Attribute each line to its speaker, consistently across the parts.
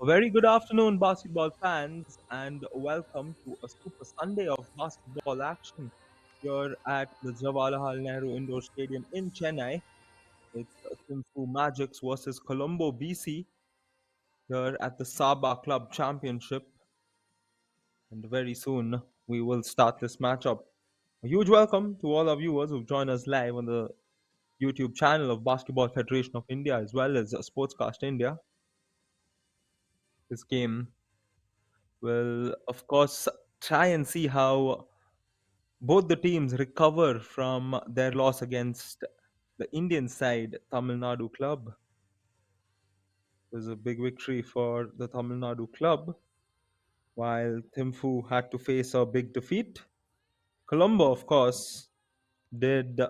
Speaker 1: A very good afternoon, basketball fans, and welcome to a super Sunday of basketball action here at the Jawaharlal Nehru Indoor Stadium in Chennai. It's THIMPU MAGICS versus Colombo BC here at the SABA Club Championship, and very soon we will start this matchup. A huge welcome to all our viewers who've joined us live on the YouTube channel of Basketball Federation of India as well as Sportscast India. This game will, of course, try and see how both the teams recover from their loss against the Indian side, Tamil Nadu club. It was a big victory for the Tamil Nadu club, while Thimphu had to face a big defeat. Colombo, of course, did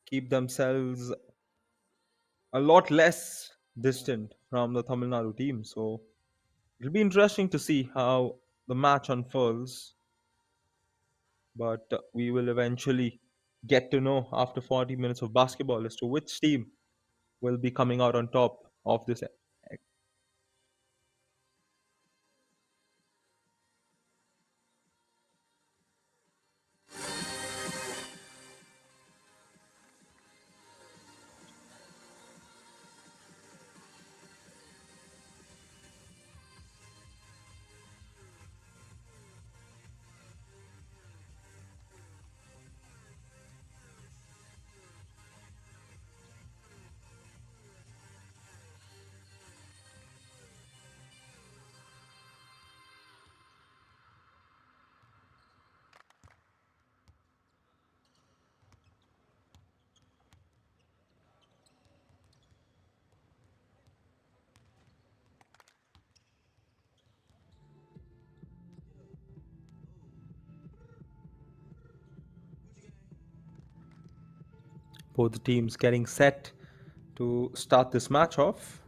Speaker 1: keep themselves a lot less distant from the Tamil Nadu team. So it'll be interesting to see how the match unfolds, but we will eventually get to know after 40 minutes of basketball as to which team will be coming out on top of this. Both teams getting set to start this match off.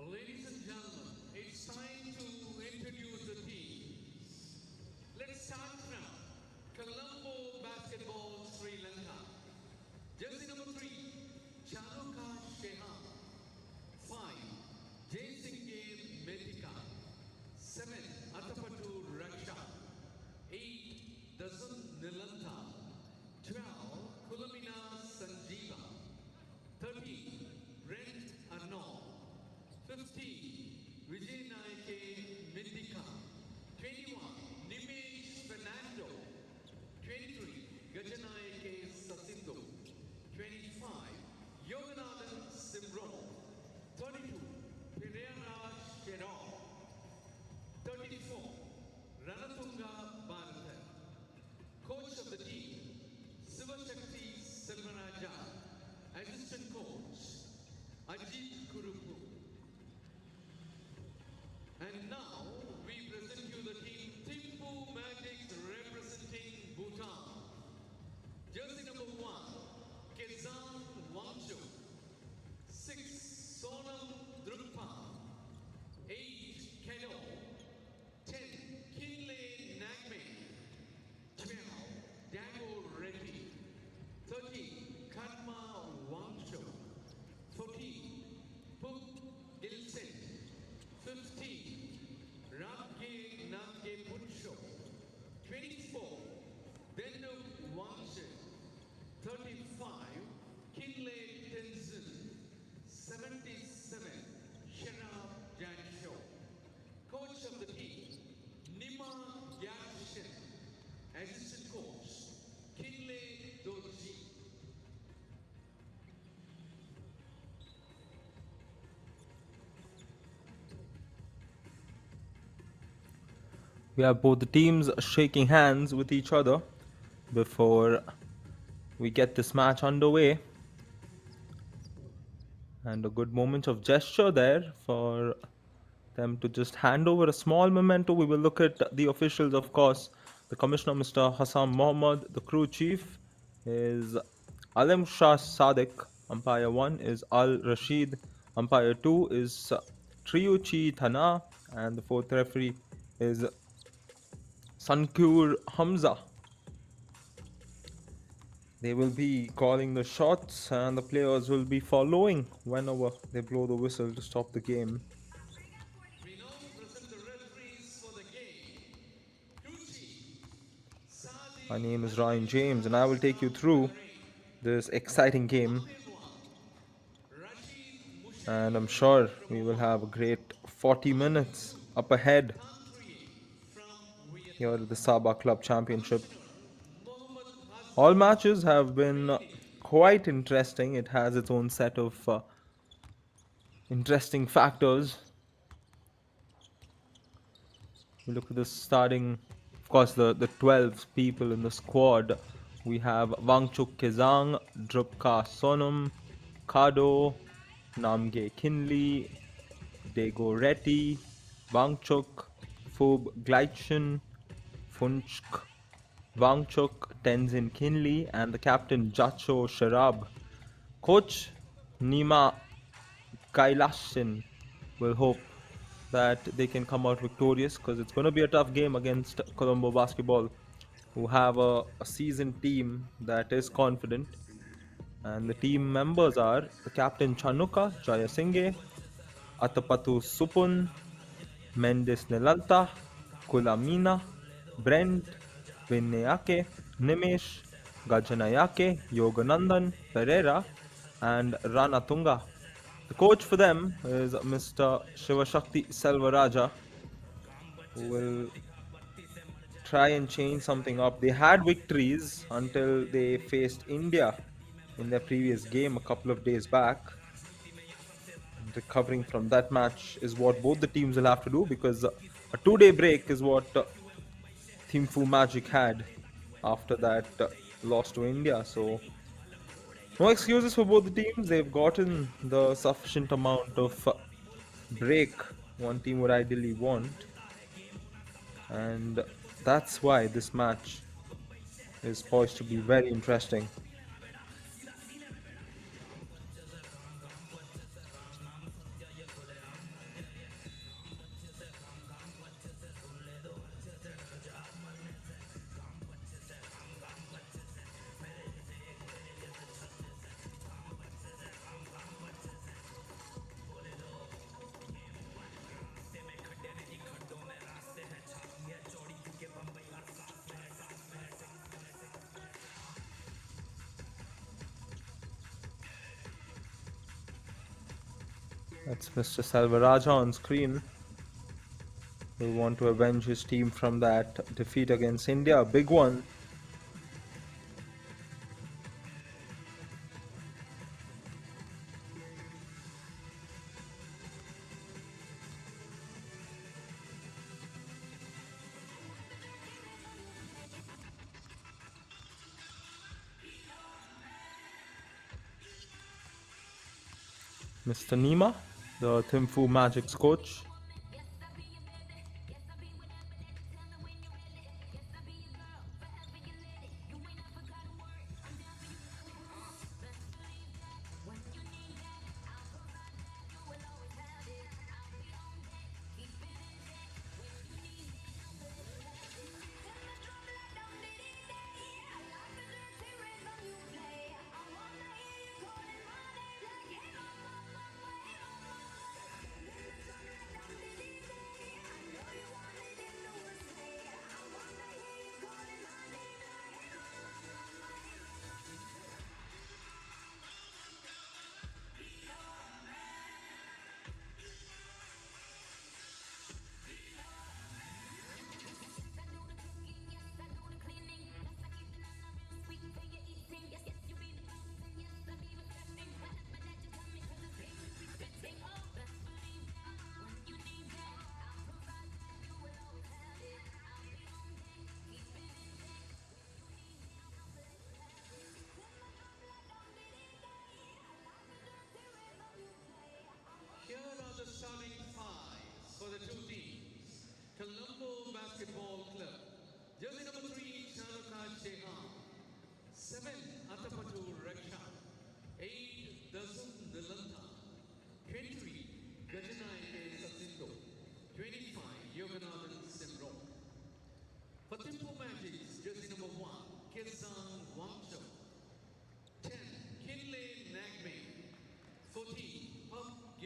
Speaker 2: Ladies and gentlemen, it's time to introduce the teams. Let's start from Colombo Basketball, Sri Lanka. Jersey number 3, Charuka Shehan. 5, Jaysinge Metika. 7, Atapatu Raksha. 8, Dasun Nilanta. 12, Kulamina Sanjeeva. 13, Brent Arnaud. 15, Vijay Naike Mendika. 21, Nimesh Fernando. 23, Gajanayake Sasindo. 25, Yoganathan Simron. 32, Pereira Sheron. 34, Ranatunga Bharat. Coach of the team, Sivashakti Silvaraja.
Speaker 1: We have both the teams shaking hands with each other before we get this match underway. And a good moment of gesture there for them to just hand over a small memento. We will look at the officials, of course. The commissioner, Mr. Hassan Mohammed, the crew chief is Alam Shah Sadiq, umpire 1 is Al Rashid, umpire 2 is Triuchi Thana, and the fourth referee is Sankur Hamza. They will be calling the shots and the players will be following whenever they blow the whistle to stop the game.
Speaker 2: We now present the referees for the game. Kuchi,
Speaker 1: My
Speaker 2: Sadi
Speaker 1: name is Ryan
Speaker 2: Alireza
Speaker 1: James and I will take you
Speaker 2: Islam
Speaker 1: through
Speaker 2: Bahrain.
Speaker 1: this exciting game,
Speaker 2: Umpire 1, Rashid
Speaker 1: and I'm
Speaker 2: Mushair
Speaker 1: sure
Speaker 2: from
Speaker 1: we will
Speaker 2: Oman.
Speaker 1: have a great 40
Speaker 2: Umpire
Speaker 1: minutes
Speaker 2: 2,
Speaker 1: up ahead
Speaker 2: Tantrier from
Speaker 1: here at the
Speaker 2: Vietnam.
Speaker 1: SABA Club Championship.
Speaker 2: Commissioner Mohammad
Speaker 1: All
Speaker 2: Hazmi
Speaker 1: matches have been
Speaker 2: Bahraini.
Speaker 1: quite interesting. It has its own set of interesting factors. We look at the starting, of course, the 12 people in the squad. We have Wangchuk Kezang, Drupka Sonam, Kado, Namge Kinli, Dego Reti, Wangchuk, Phub Gleichen, Funchk, Wangchuk, Tenzin Kinli, and the captain Jacho Sharab. Coach Nima Kailashin will hope that they can come out victorious because it's going to be a tough game against Colombo Basketball, who have a seasoned team that is confident. And the team members are the captain Chanuka Jayasinghe, Atapatu Supun, Mendes Nelalta, Kulamina, Brent, Vinayake, Nimesh, Gajanayake, Yoganandan, Pereira, and Ranatunga. The coach for them is Mr. Shivashakti Selvaraja, who will try and change something up. They had victories until they faced India in their previous game a couple of days back. And recovering from that match is what both the teams will have to do because a 2 day break is what THIMPU Magic had after that loss to India. So, no excuses for both the teams. They've gotten the sufficient amount of break one team would ideally want. And that's why this match is poised to be very interesting. That's Mr. Salvaraja on screen. Will want to avenge his team from that defeat against India, a big one. Mr. Nima, the Thimphu Magic's coach.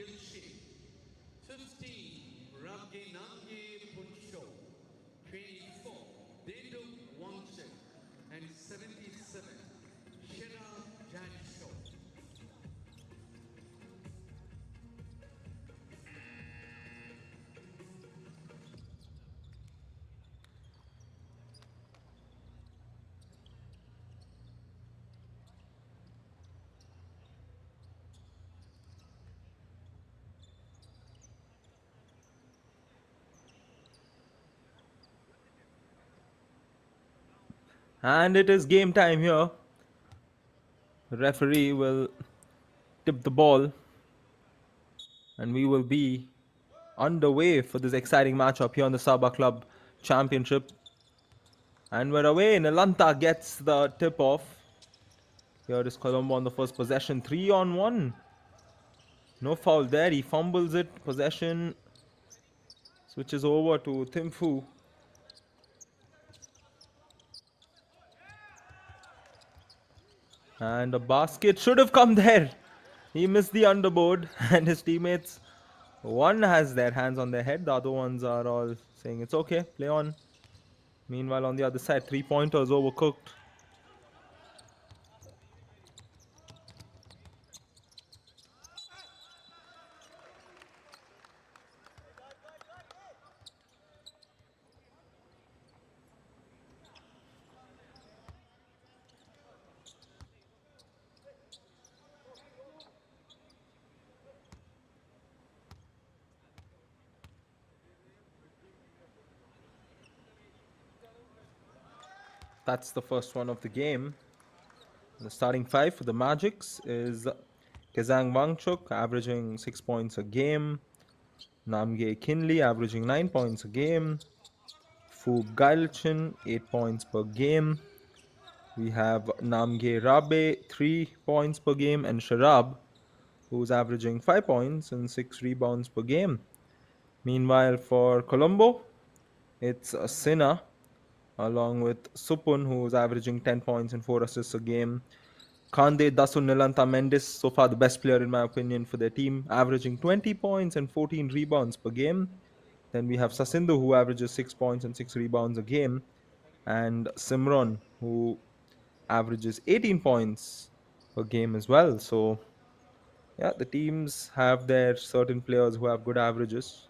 Speaker 2: Gilshi. 15, Ramge Namge Punsho. 24, Deduk Wangchuk. And 77, Shera Jansho.
Speaker 1: And it is game time here. The referee will tip the ball, and we will be underway for this exciting matchup here on the SABA Club Championship. And we're away. Nilanta gets the tip off. Here is Colombo on the first possession. 3-on-1. No foul there. He fumbles it. Possession switches over to THIMPU. And a basket should have come there. He missed the underboard, and his teammates, one has their hands on their head, the other ones are all saying it's okay, play on. Meanwhile, on the other side, 3-pointers overcooked. That's the first one of the game. The starting five for the Magics is Kezang Wangchuk, averaging 6 points a game. Namge Kinley, averaging 9 points a game. Fu Gailchin, 8 points per game. We have Namge Rabe, 3 points per game, and Sharab, who's averaging 5 points and 6 rebounds per game. Meanwhile, for Colombo, it's Sinha, along with Supun, who's averaging 10 points and 4 assists a game. Kande Dasun Nilanta Mendes, so far the best player in my opinion for their team, averaging 20 points and 14 rebounds per game. Then we have Sasindhu, who averages 6 points and 6 rebounds a game. And Simron, who averages 18 points per game as well. So, yeah, the teams have their certain players who have good averages.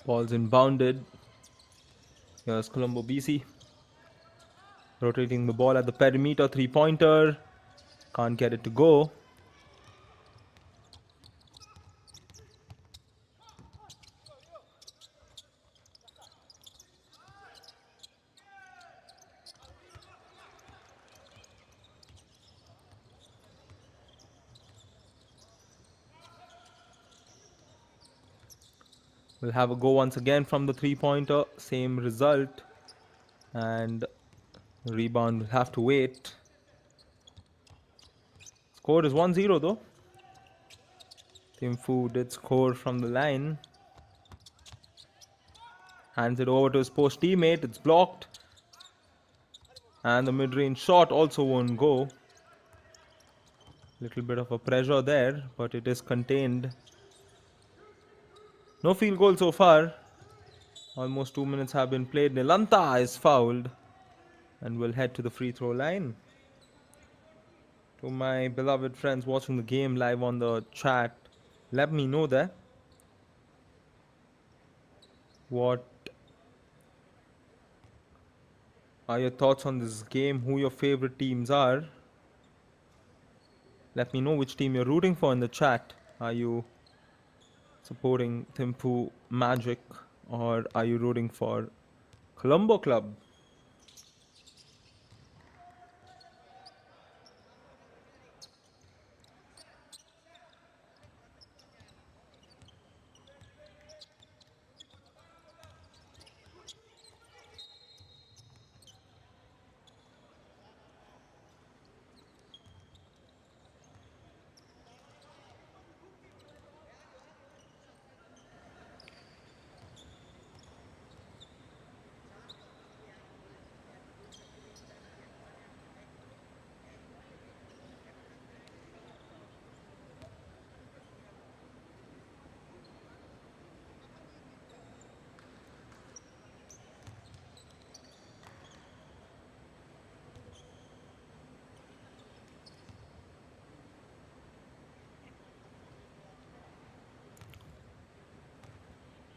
Speaker 1: Ball's inbounded. Here's Colombo BC rotating the ball at the perimeter, 3-pointer. Can't get it to go. We'll have a go once again from the 3-pointer. Same result. And the rebound will have to wait. Score is 1-0 though. THIMPU did score from the line. Hands it over to his post teammate. It's blocked. And the mid-range shot also won't go. Little bit of a pressure there, but it is contained. No field goal so far. Almost 2 minutes have been played. Nilanta is fouled and will head to the free throw line. To my beloved friends watching the game live on the chat, let me know that. What are your thoughts on this game? Who your favorite teams are? Let me know which team you're rooting for in the chat. Are you supporting THIMPU Magic or are you rooting for Colombo Club?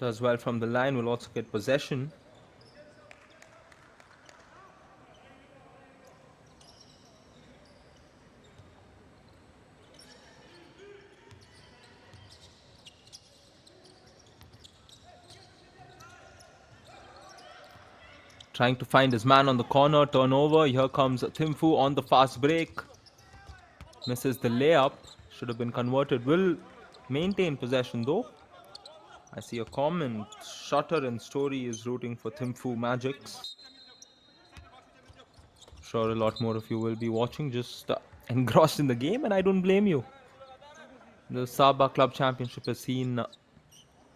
Speaker 1: Does well from the line, will also get possession. Trying to find his man on the corner, turnover. Here comes THIMPU on the fast break. Misses the layup. Should have been converted. Will maintain possession though. I see a comment. Shutter and Story is rooting for THIMPU Magics. Sure, a lot more of you will be watching, just engrossed in the game, and I don't blame you. The SABA Club Championship has seen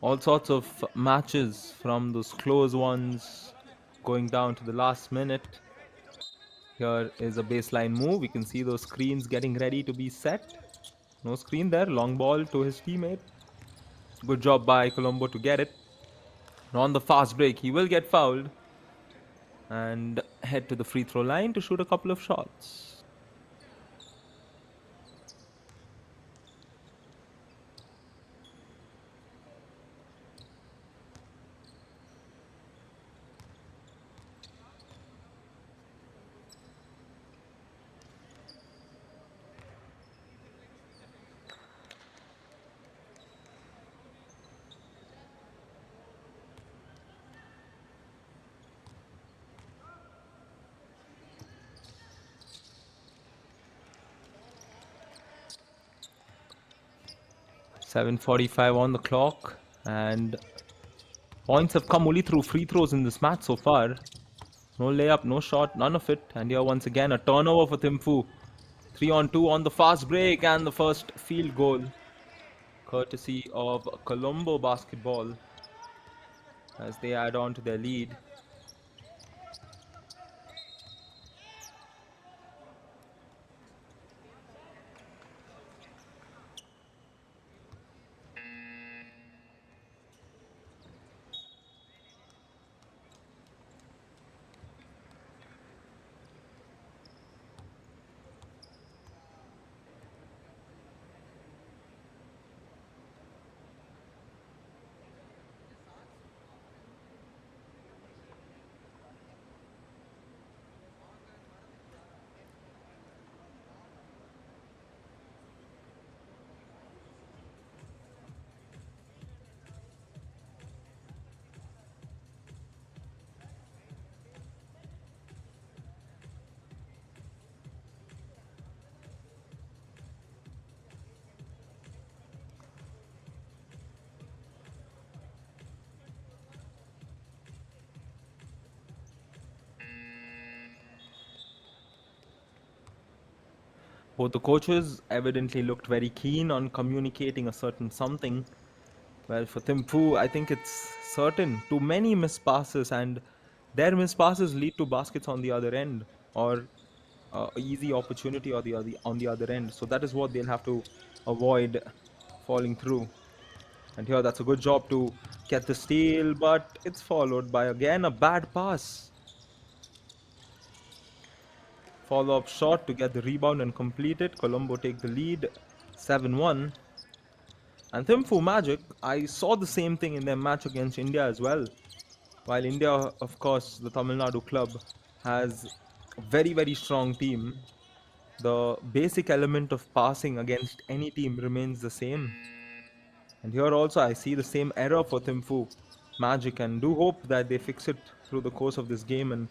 Speaker 1: all sorts of matches, from those close ones going down to the last minute. Here is a baseline move. We can see those screens getting ready to be set. No screen there. Long ball to his teammate. Good job by Colombo to get it. And on the fast break, he will get fouled and head to the free throw line to shoot a couple of shots. .45 on the clock, and points have come only through free throws in this match so far. No layup, no shot, none of it. And here once again a turnover for THIMPU. 3-on-2 on the fast break, and the first field goal, courtesy of Colombo basketball, as they add on to their lead. Both the coaches evidently looked very keen on communicating a certain something. Well, for THIMPU, I think it's certain. Too many missed passes, and their missed passes lead to baskets on the other end, or easy opportunity or on the other end. So that is what they'll have to avoid falling through. And here, that's a good job to get the steal, but it's followed by again a bad pass. Follow-up shot to get the rebound and complete it. Colombo take the lead, 7-1. And THIMPU Magic, I saw the same thing in their match against India as well. While India, of course, the Tamil Nadu club, has a very, very strong team, the basic element of passing against any team remains the same. And here also I see the same error for THIMPU Magic, and do hope that they fix it through the course of this game and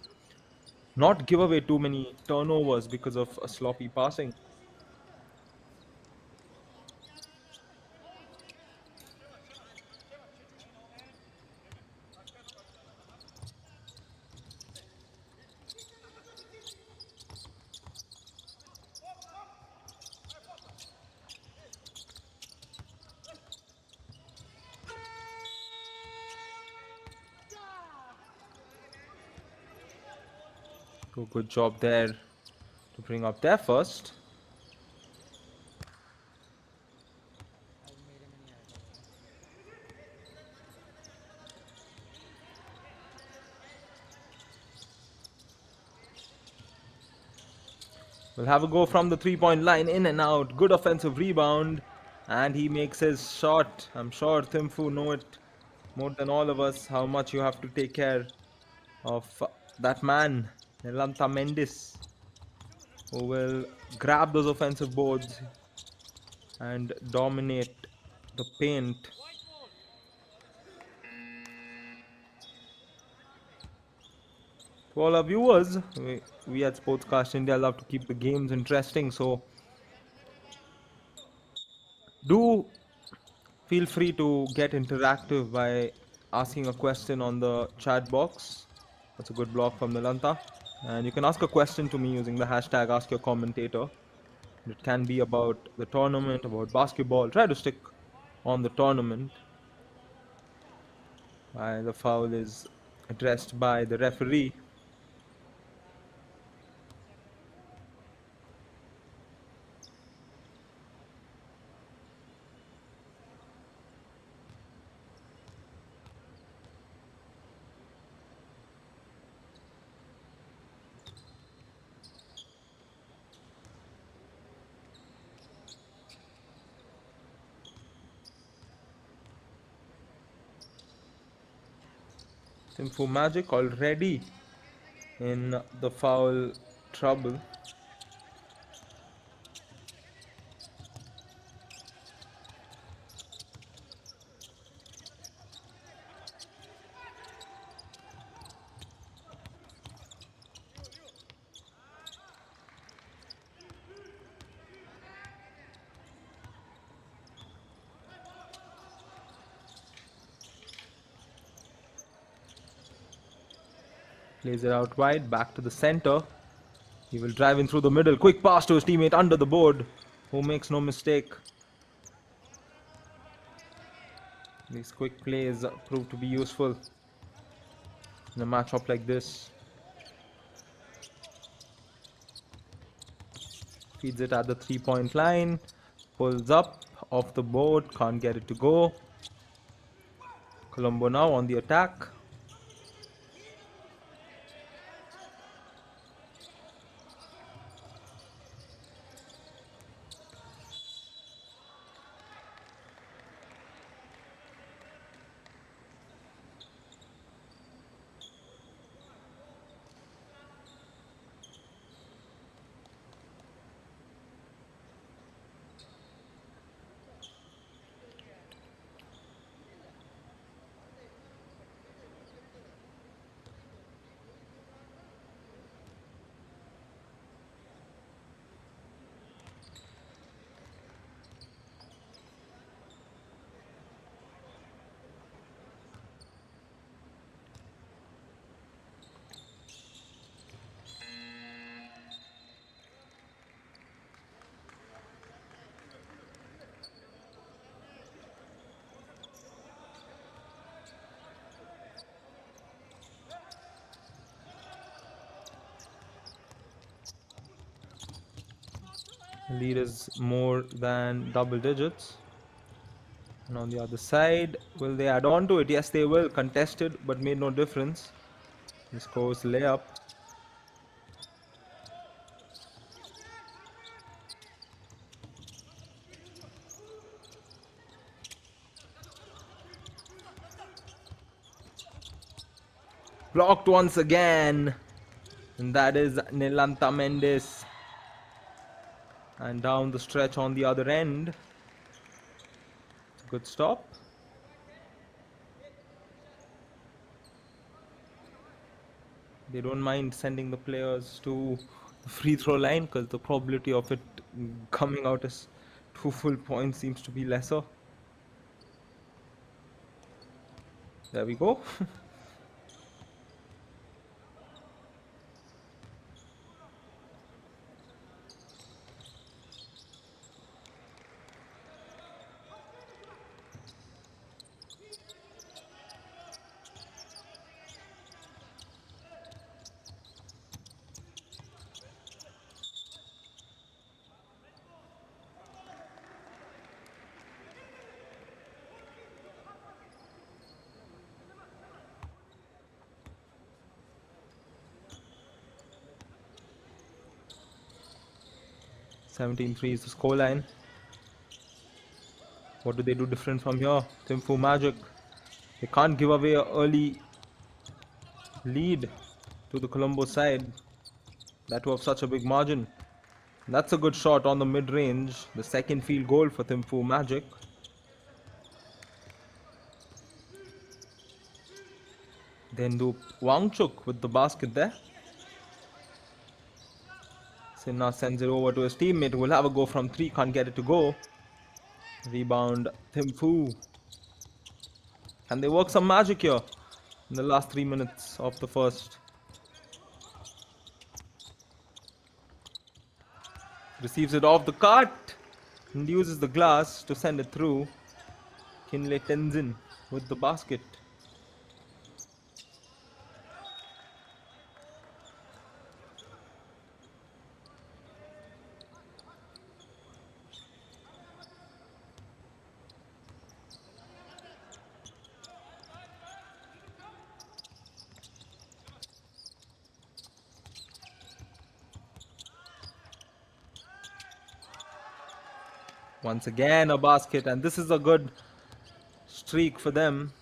Speaker 1: not give away too many turnovers because of a sloppy passing. Good job there to bring up their first. We'll have a go from the three-point line, in and out. Good offensive rebound, and he makes his shot. I'm sure THIMPU know it more than all of us, how much you have to take care of that man, Nelanta Mendes, who will grab those offensive boards and dominate the paint. To all our viewers, we at Sportscast India love to keep the games interesting, so do feel free to get interactive by asking a question on the chat box. That's a good block from Nilanta. And you can ask a question to me using the hashtag AskYourCommentator. It can be about the tournament, about basketball. Try to stick on the tournament while the foul is addressed by the referee. THIMPU Magic already in the foul trouble. Plays it out wide, back to the center. He will drive in through the middle. Quick pass to his teammate under the board, who makes no mistake. These quick plays prove to be useful in a matchup like this. Feeds it at the 3-point line. Pulls up off the board. Can't get it to go. Colombo now on the attack. Lead is more than double digits. And on the other side, will they add on to it? Yes, they will. Contested, but made no difference. He scores layup. Blocked once again. And that is Nilanta Mendes. And down the stretch on the other end. Good stop. They don't mind sending the players to the free throw line because the probability of it coming out as 2 full points seems to be lesser. There we go. 17-3 is the scoreline. What do they do different from here? THIMPU Magic They can't give away an early lead to the Colombo side, that too of such a big margin. That's a good shot on the mid range, the second field goal for THIMPU Magic. Then do Wangchuk with the basket there. Sinha sends it over to his teammate who will have a go from three, can't get it to go. Rebound THIMPU. Can they work some magic here in the last 3 minutes of the first? Receives it off the cart and uses the glass to send it through. Kinley Tenzin with the basket. Once again a basket, and this is a good streak for them.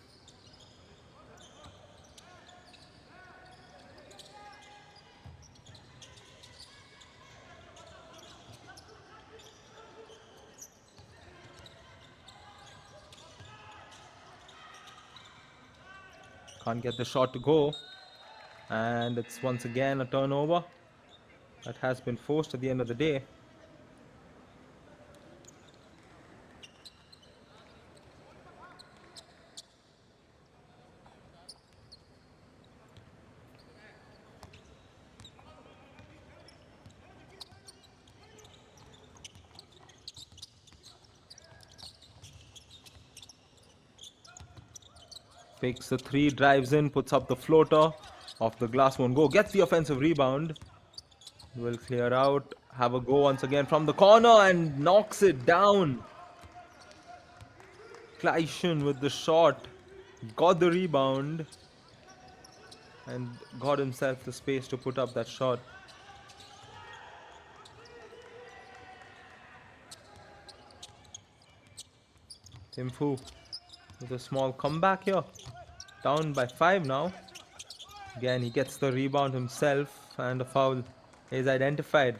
Speaker 1: Can't get the shot to go, and it's once again a turnover that has been forced at the end of the day. Fakes the three, drives in, puts up the floater. Off the glass, won't go. Gets the offensive rebound. Will clear out. Have a go once again from the corner and knocks it down. Kleishen with the shot. Got the rebound and got himself the space to put up that shot. THIMPU with a small comeback here. Down by 5 now. Again, he gets the rebound himself and a foul is identified.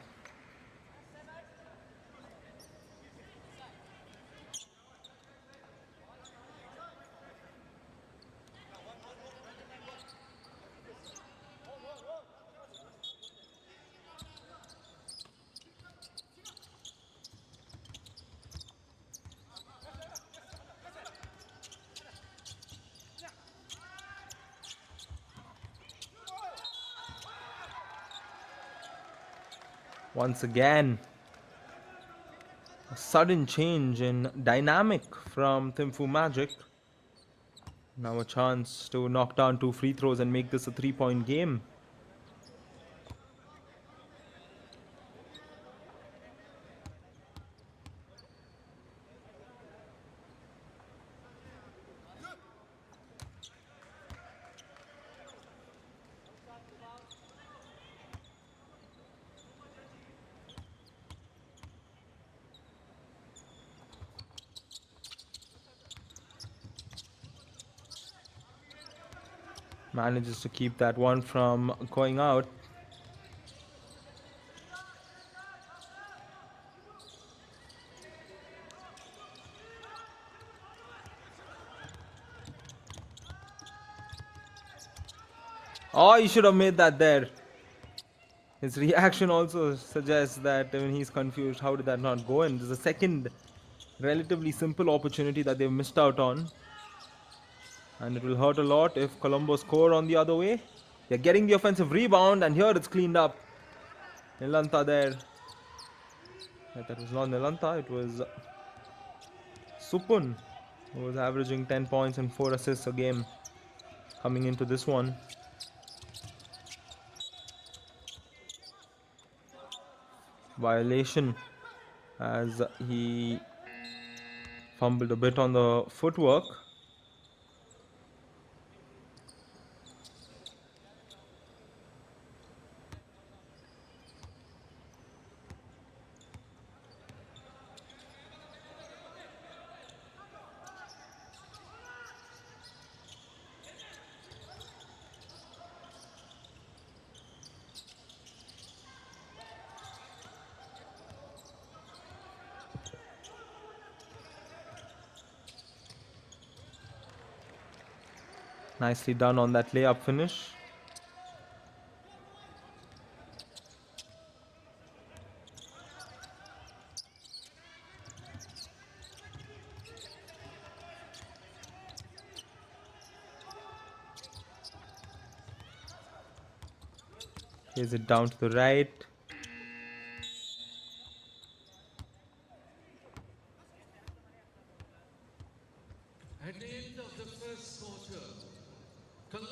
Speaker 1: Once again, a sudden change in dynamic from THIMPU Magic. Now a chance to knock down 2 free throws and make this a 3-point game. Manages to keep that one from going out. Oh, he should have made that there. His reaction also suggests that when he's confused, how did that not go in? There's a second relatively simple opportunity that they've missed out on. And it will hurt a lot if Colombo score on the other way. They're getting the offensive rebound, and here it's cleaned up. Nilanta there. That was not Nilanta, it was Supun, who was averaging 10 points and 4 assists a game coming into this one. Violation as he fumbled a bit on the footwork. Nicely done on that layup finish. Plays it down to the right.
Speaker 2: At the end of the first quarter,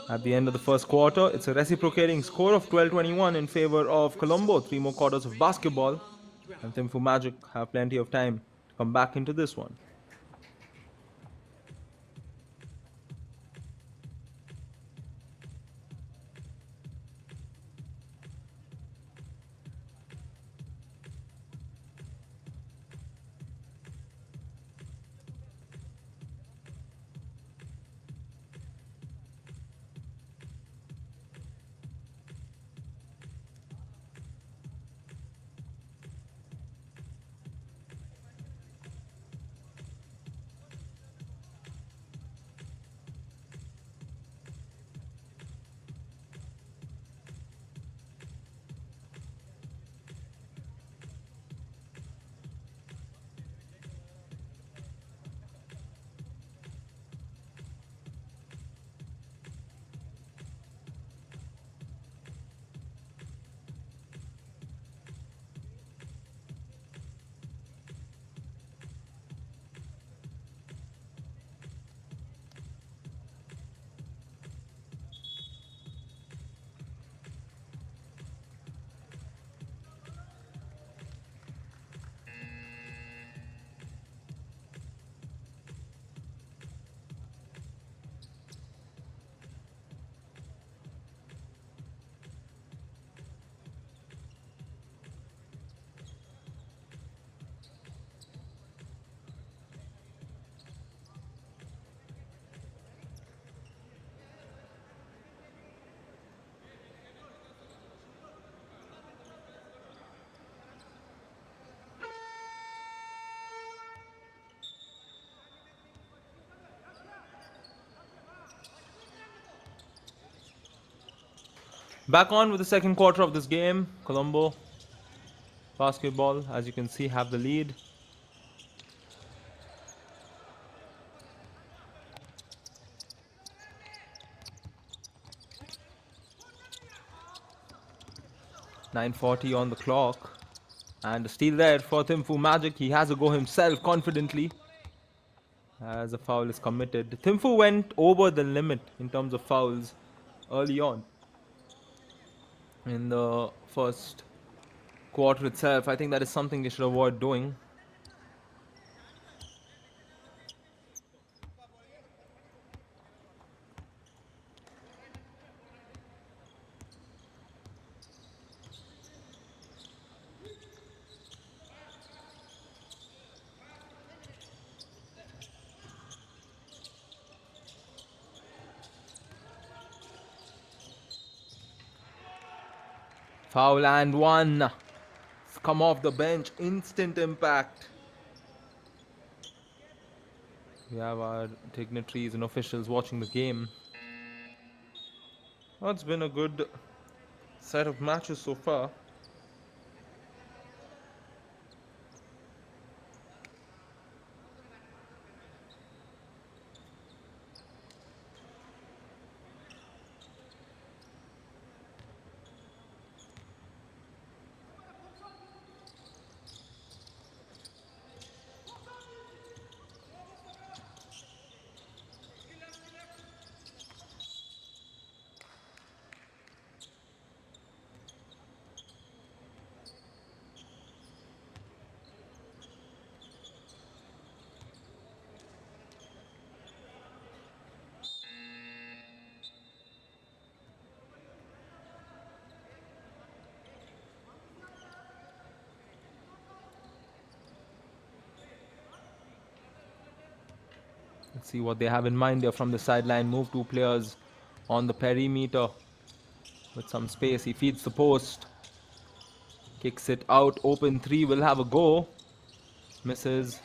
Speaker 1: At the
Speaker 2: Colombo
Speaker 1: end of the first quarter,
Speaker 2: basketball
Speaker 1: it's a
Speaker 2: leads
Speaker 1: reciprocating score of
Speaker 2: over the
Speaker 1: 12-21 in
Speaker 2: Magicians
Speaker 1: favor of
Speaker 2: with
Speaker 1: Colombo. Three more
Speaker 2: scores
Speaker 1: quarters of basketball,
Speaker 2: 21-12.
Speaker 1: and THIMPU Magic have plenty of time to come back into this one. Back on with the second quarter of this game. Colombo basketball, as you can see, have the lead. .940 on the clock. And a steal there for THIMPU Magic. He has a go himself confidently as a foul is committed. THIMPU went over the limit in terms of fouls early on in the first quarter itself. I think that is something they should avoid doing. Foul and one. It's come off the bench. Instant impact. We have our dignitaries and officials watching the game. Well, it's been a good set of matches so far. Let's see what they have in mind there from the sideline. Move two players on the perimeter with some space. He feeds the post. Kicks it out. Open three will have a go. Misses.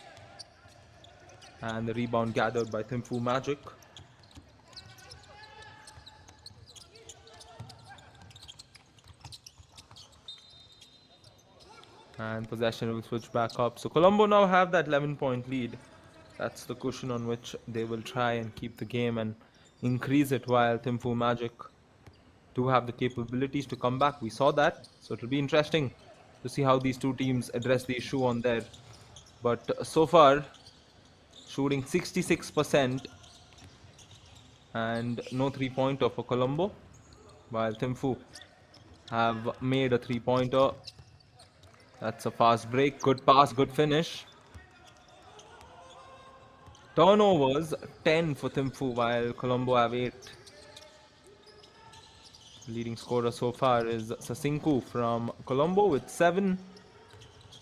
Speaker 1: And the rebound gathered by THIMPU Magic. And possession will switch back up. So Colombo now have that 11-point lead. That's the cushion on which they will try and keep the game and increase it, while THIMPU Magic do have the capabilities to come back. We saw that. So it'll be interesting to see how these two teams address the issue on there. But so far, shooting 66% and no three-pointer for Colombo, while THIMPU have made a three-pointer. That's a fast break. Good pass, good finish. Turnovers 10 for THIMPU, while Colombo have 8. Leading scorer so far is Sasinku from Colombo with 7,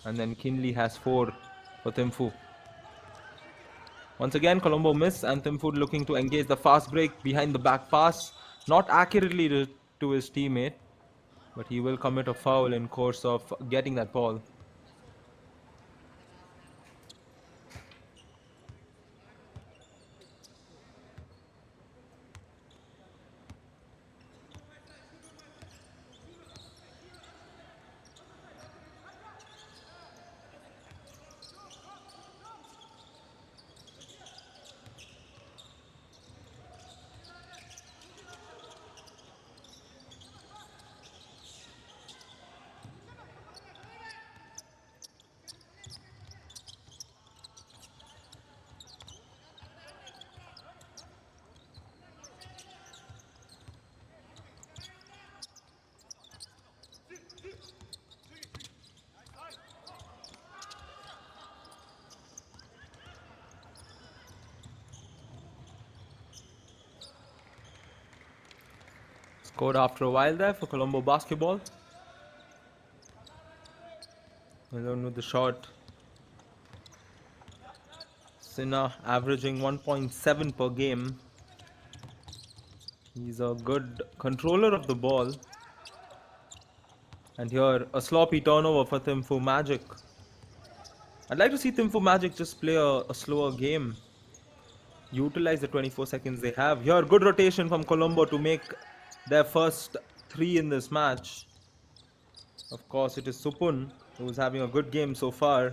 Speaker 1: and then Kinley has 4 for THIMPU. Once again, Colombo miss, and THIMPU looking to engage the fast break behind the back pass, not accurately to his teammate, but he will commit a foul in course of getting that ball. Scored after a while there for Colombo basketball. Alone with the shot. Sinha averaging 1.7 per game. He's a good controller of the ball. And here, a sloppy turnover for THIMPU Magic. I'd like to see THIMPU Magic just play a slower game. Utilize the 24 seconds they have. Here, good rotation from Colombo to make their first 3 in this match. Of course, it is Supun, who's having a good game so far.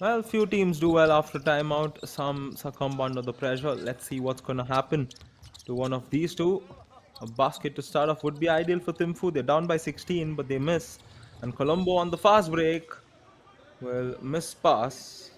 Speaker 1: Well, few teams do well after timeout. Some succumb under the pressure. Let's see what's going to happen to one of these two. A basket to start off would be ideal for THIMPU. They're down by 16, but they miss. And Colombo on the fast break will miss pass.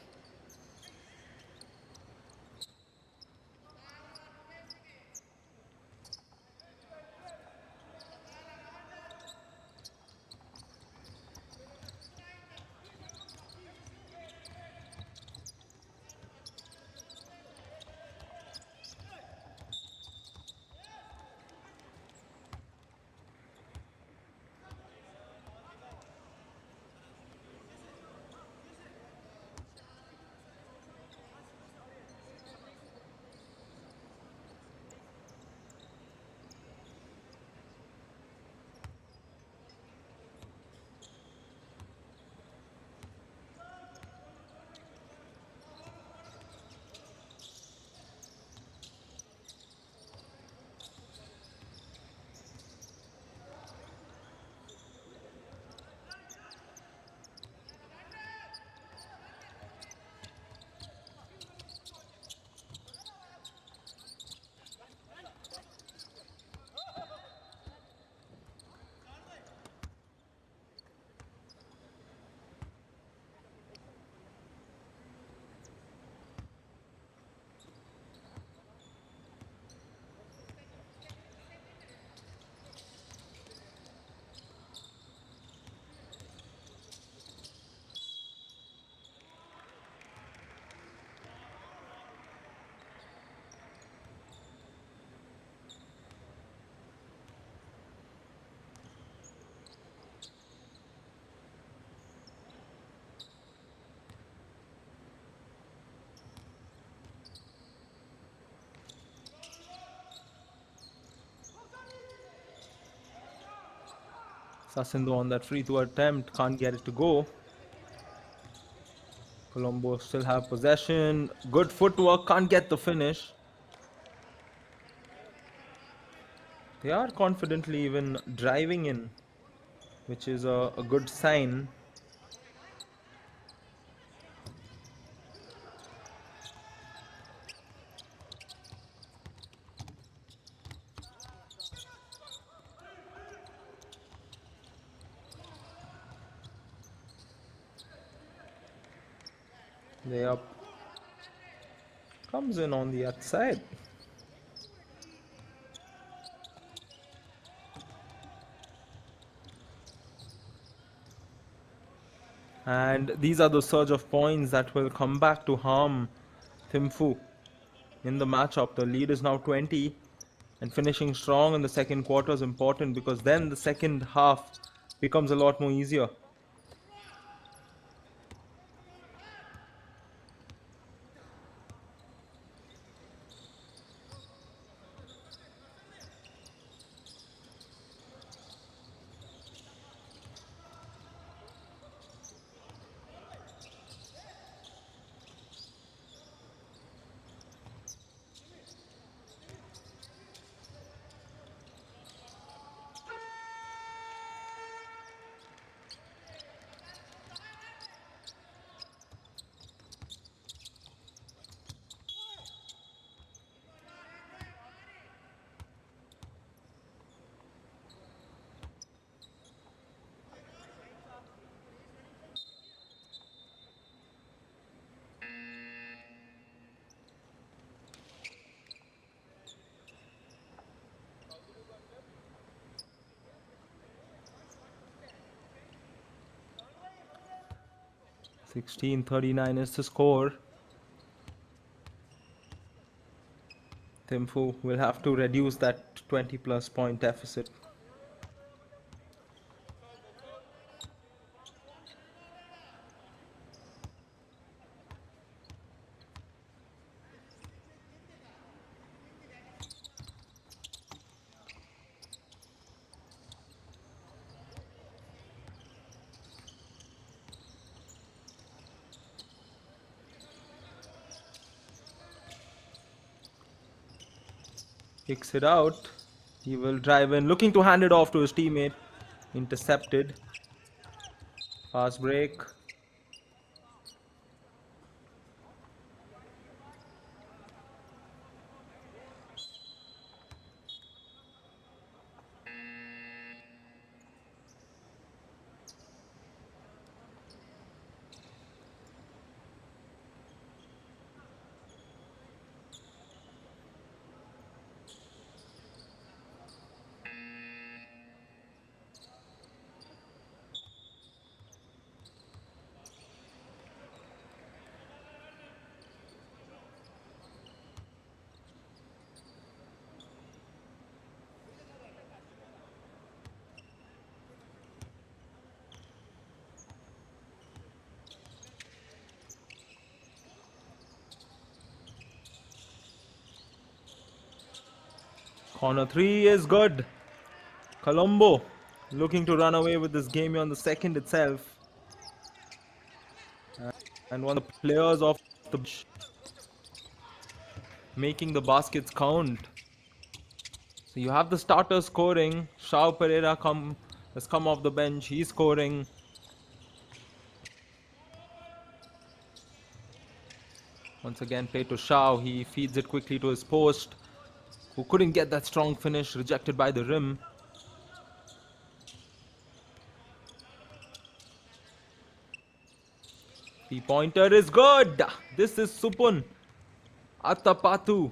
Speaker 1: Sasindo on that free throw attempt can't get it to go. Colombo still have possession. Good footwork, can't get the finish. They are confidently even driving in, which is a good sign. They up comes in on the outside. And these are the surge of points that will come back to harm THIMPU in the matchup. The lead is now 20, and finishing strong in the second quarter is important because then the second half becomes a lot more easier. (16:39) is the score. THIMPU will have to reduce that 20 plus point deficit. Kicks it out. He will drive in, looking to hand it off to his teammate. Intercepted. Fast break. Corner 3 is good. Colombo looking to run away with this game on the second itself. And one of the players off the bench making the baskets count. So you have the starter scoring. Shao Pereira has come off the bench. He's scoring. Once again, play to Shao. He feeds it quickly to his post, who couldn't get that strong finish, rejected by the rim. Three-pointer is good. This is Supun Atapatu,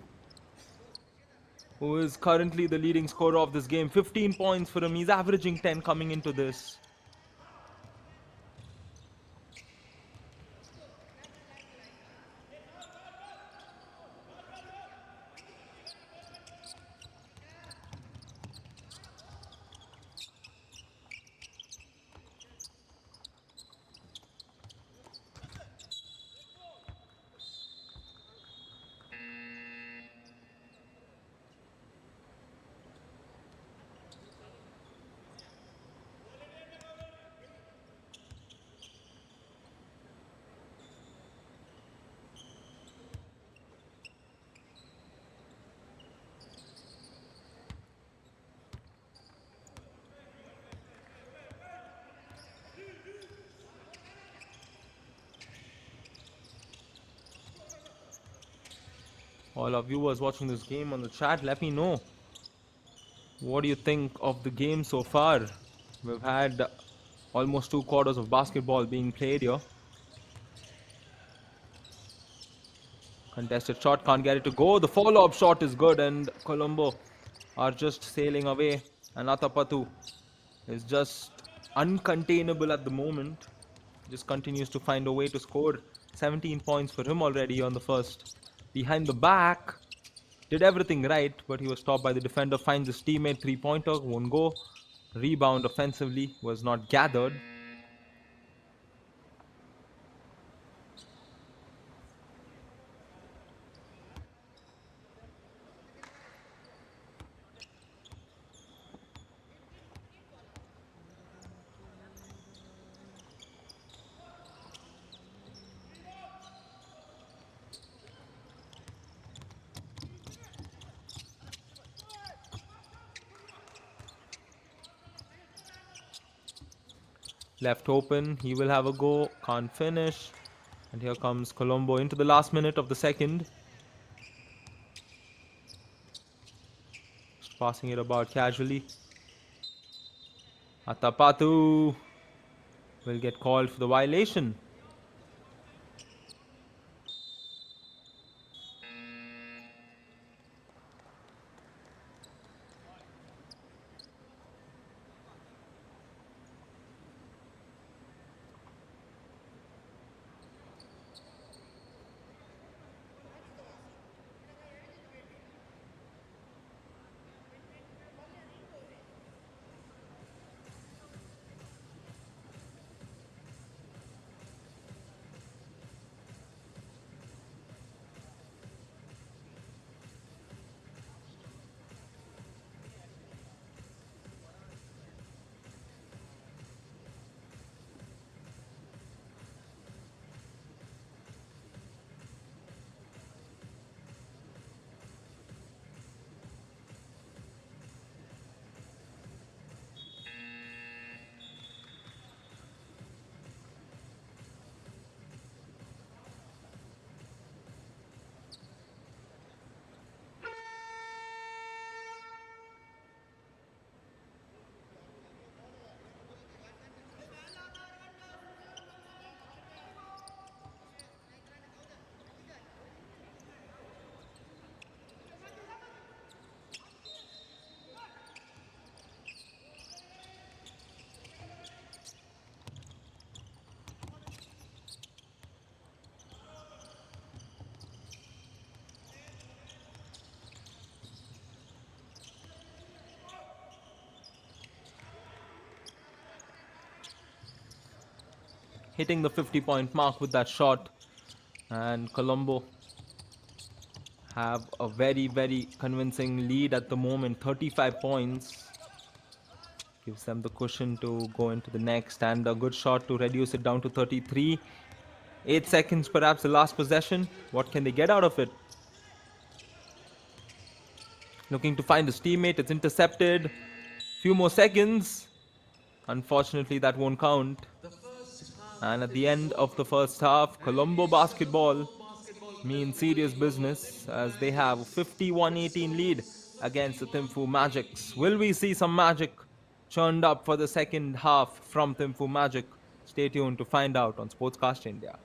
Speaker 1: who is currently the leading scorer of this game. 15 points for him. He's averaging 10 coming into this. All our viewers watching this game on the chat, let me know what do you think of the game so far. We've had almost 2 quarters of basketball being played here. Contested shot, can't get it to go. The follow-up shot is good, and Colombo are just sailing away. And Atapattu is just uncontainable at the moment. Just continues to find a way to score. 17 points for him already on the first. Behind the back, did everything right, but he was stopped by the defender. Finds his teammate, three-pointer, won't go. Rebound offensively was not gathered. Left open, he will have a go, can't finish. And here comes Colombo into the last minute of the second. Just passing it about casually. Atapatu will get called for the violation. Hitting the 50-point mark with that shot. And Colombo have a very, very convincing lead at the moment. 35 points. Gives them the cushion to go into the next. And a good shot to reduce it down to 33. 8 seconds perhaps the last possession. What can they get out of it? Looking to find his teammate. It's intercepted. Few more seconds. Unfortunately, that won't count.
Speaker 2: The first half
Speaker 1: And at the
Speaker 2: is
Speaker 1: end of the
Speaker 2: over.
Speaker 1: first half,
Speaker 2: And it
Speaker 1: Colombo
Speaker 2: is
Speaker 1: basketball
Speaker 2: Colombo basketball
Speaker 1: means serious
Speaker 2: winning over
Speaker 1: business
Speaker 2: THIMPU
Speaker 1: as they have a
Speaker 2: Magics
Speaker 1: 51-18
Speaker 2: with
Speaker 1: lead
Speaker 2: scores
Speaker 1: against the THIMPU
Speaker 2: 51
Speaker 1: Magics. Will
Speaker 2: 18.
Speaker 1: we see some magic churned up for the second half from THIMPU Magic? Stay tuned to find out on Sportscast India.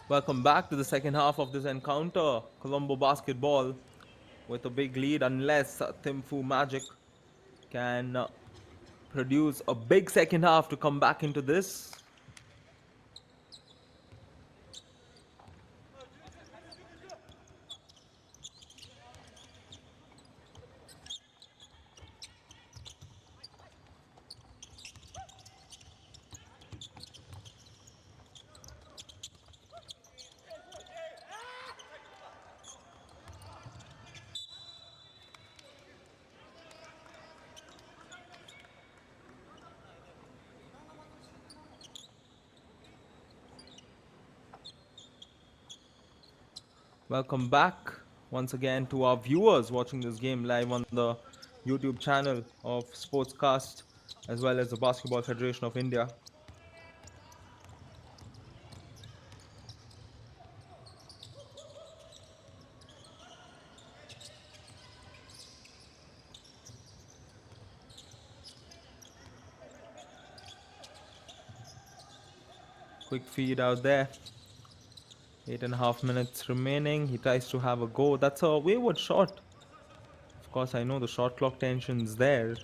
Speaker 1: Welcome back to the second half of this encounter. Colombo basketball with a big lead, unless THIMPU Magic can produce a big second half to come back into this. Welcome back once again to our viewers watching this game live on the YouTube channel of Sportscast as well as the Basketball Federation of India. Quick feed out there. 8.5 minutes remaining. He tries to have a go. That's a wayward shot. Of course, I know the shot clock tension's there,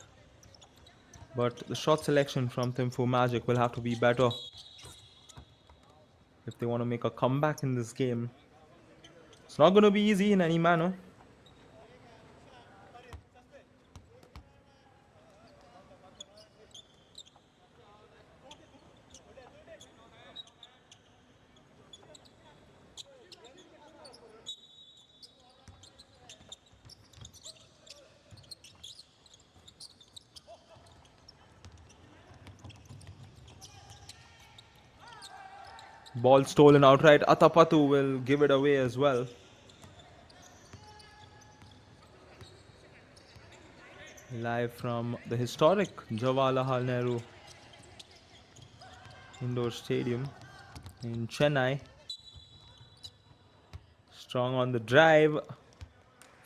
Speaker 1: but the shot selection from THIMPU Magic will have to be better if they want to make a comeback in this game. It's not going to be easy in any manner. Ball stolen outright. Atapatu will give it away as well. Live from the historic Jawaharlal Nehru Indoor Stadium in Chennai. Strong on the drive.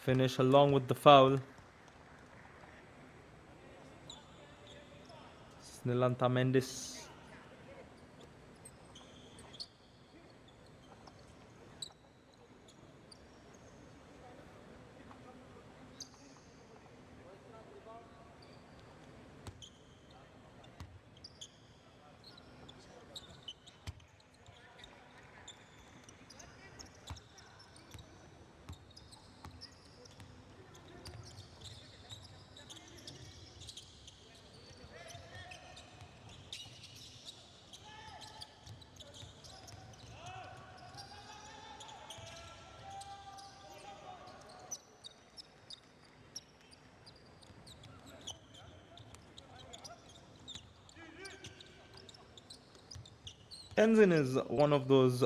Speaker 1: Finish along with the foul. Snilanta Mendes. Tenzin is one of those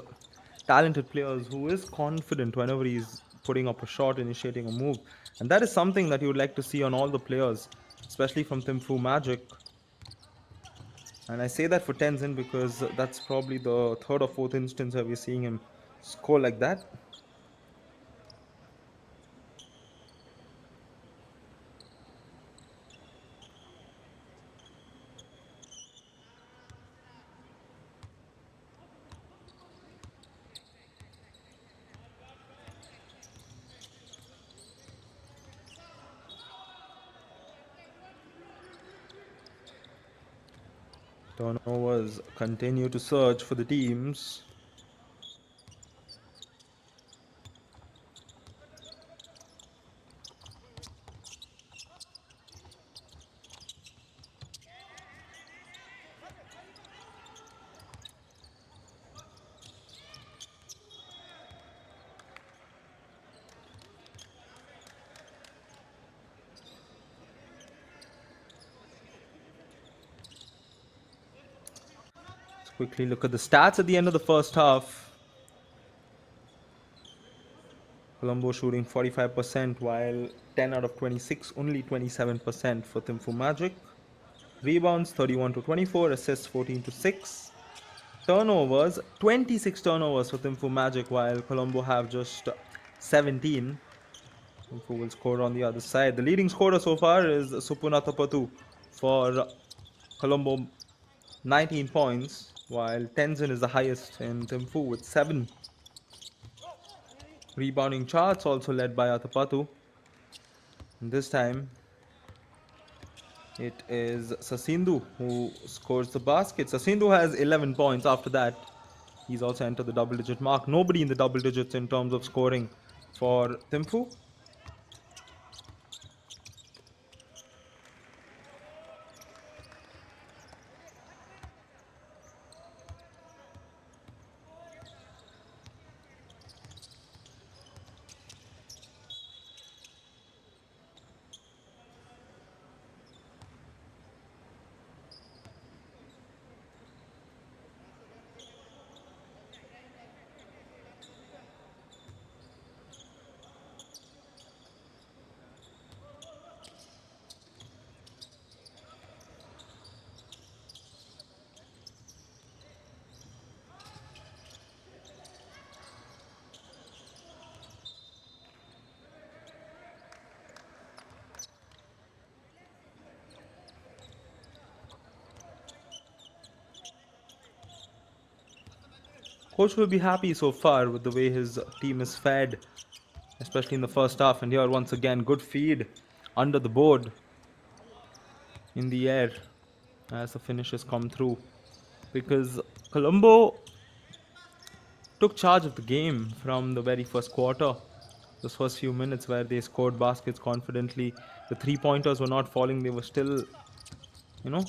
Speaker 1: talented players who is confident whenever he's putting up a shot, initiating a move. And that is something that you would like to see on all the players, especially from THIMPU Magic. And I say that for Tenzin because that's probably the third or fourth instance where we're seeing him score like that. Turnovers continue to surge for the teams. Let's quickly look at the stats at the end of the first half. Colombo shooting 45%, while 10 out of 26, only 27% for THIMPU Magic. Rebounds 31 to 24, assists 14 to 6. Turnovers 26 turnovers for THIMPU Magic, while Colombo have just 17. THIMPU will score on the other side. The leading scorer so far is Supunatha Patu for Colombo, 19 points, while Tenzin is the highest in THIMPU with 7. Rebounding charts also led by Atapatu. And this time it is Sasindu who scores the basket. Sasindu has 11 points after that. He's also entered the double digit mark. Nobody in the double digits in terms of scoring for THIMPU. Coach will be happy so far with the way his team is fed, especially in the first half. And here, once again, good feed under the board in the air as the finishes come through. Because Colombo took charge of the game from the very first quarter. Those first few minutes where they scored baskets confidently. The 3 pointers were not falling, they were still, you know,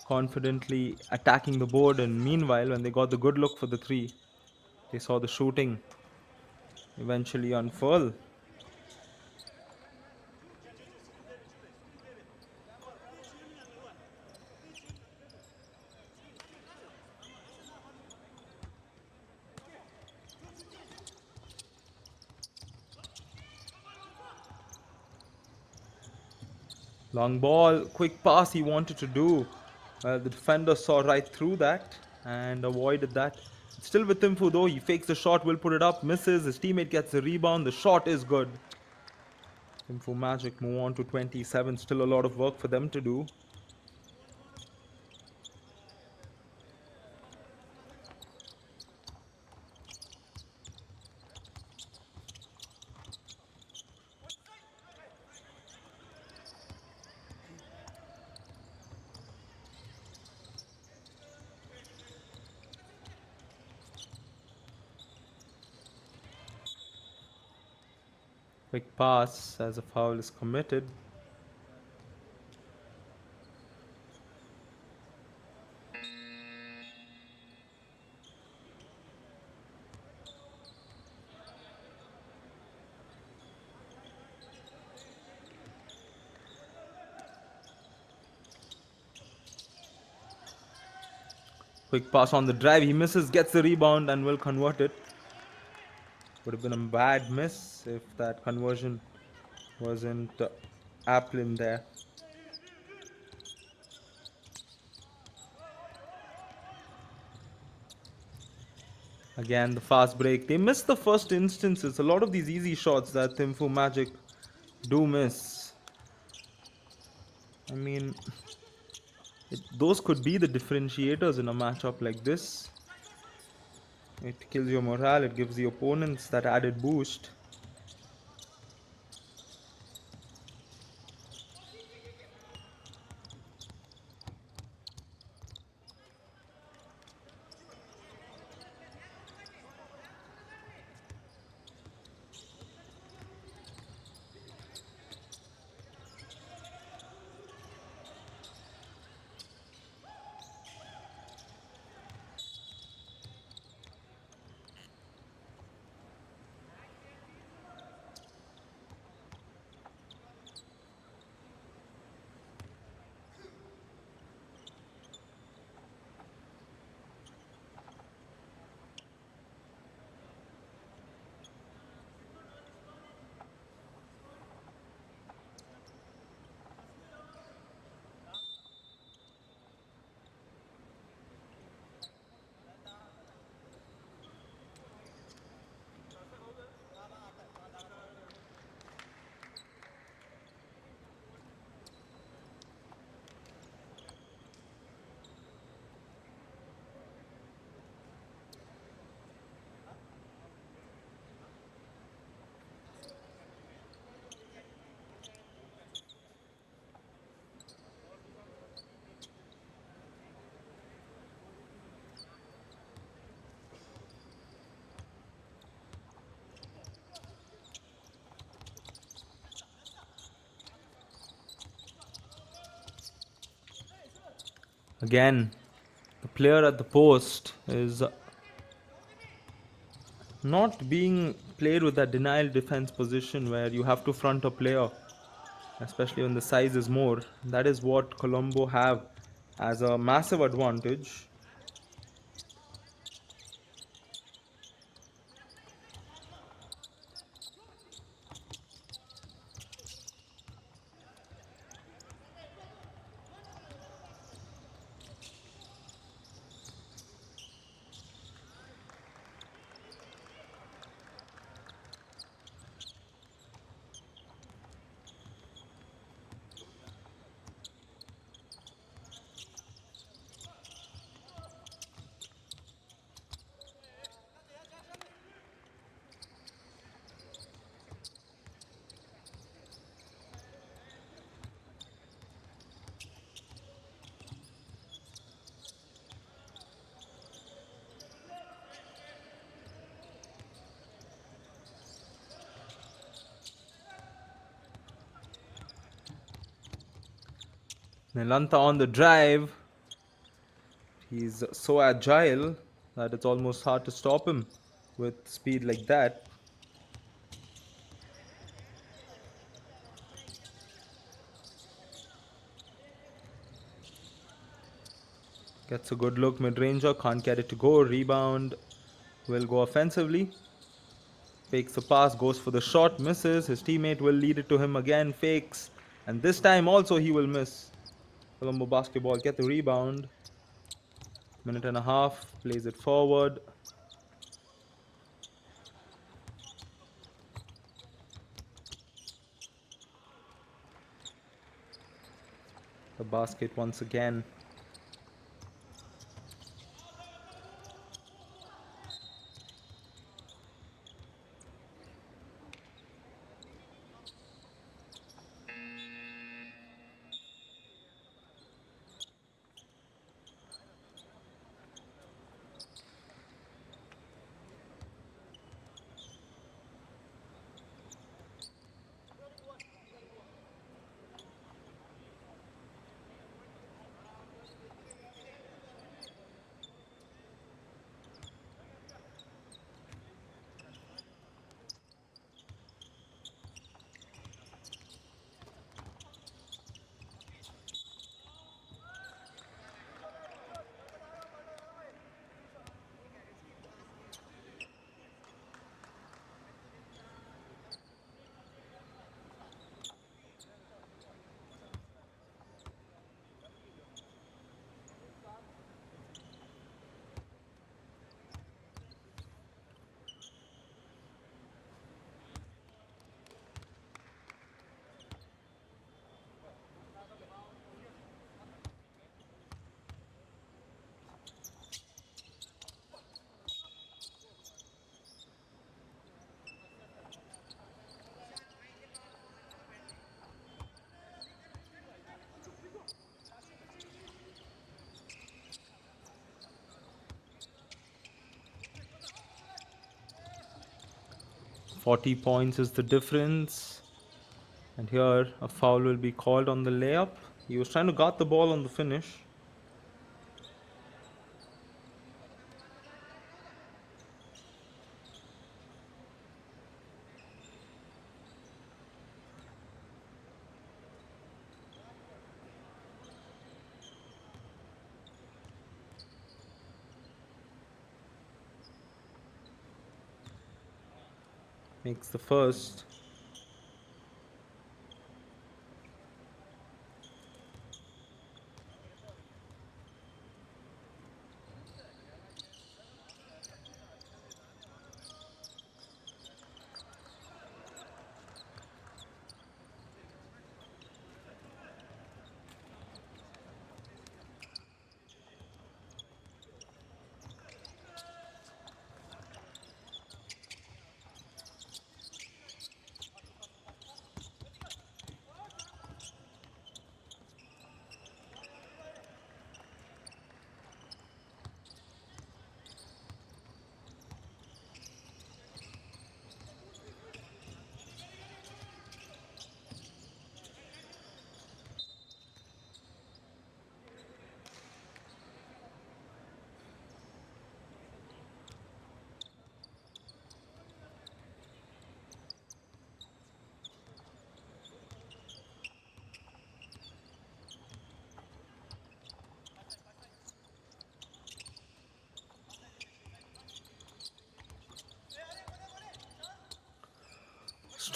Speaker 1: confidently attacking the board. And meanwhile, when they got the good look for the three, they saw the shooting eventually unfurl. Long ball, quick pass he wanted to do. The defender saw right through that and avoided that. Still with Timfu though, he fakes the shot, will put it up, misses. His teammate gets the rebound. The shot is good. Timfu Magic move on to 27. Still a lot of work for them to do. Quick pass as a foul is committed. Quick pass on the drive. He misses, gets the rebound, and will convert it. Would have been a bad miss if that conversion wasn't apple in there. Again, the fast break. They missed the first instances. A lot of these easy shots that THIMPU Magic do miss. I mean, those could be the differentiators in a matchup like this. It kills your morale, it gives the opponents that added boost. Again, the player at the post is not being played with that denial defense position where you have to front a player, especially when the size is more. That is what Colombo have as a massive advantage. Nelanta on the drive. He's so agile that it's almost hard to stop him with speed like that. Gets a good look mid-ranger, can't get it to go. Rebound will go offensively. Fakes the pass, goes for the shot, misses. His teammate will lead it to him again, fakes. And this time also he will miss. Colombo basketball get the rebound. Minute and a half, plays it forward. The basket once again. 40 points is the difference. And here a foul will be called on the layup. He was trying to guard the ball on the finish. Makes the first.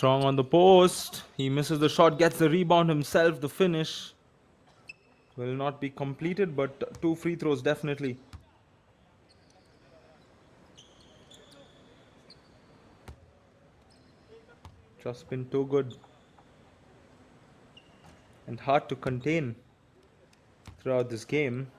Speaker 1: Strong on the post. He misses the shot, gets the rebound himself. The finish will not be completed, but two free throws definitely. Just been too good and hard to contain throughout this game.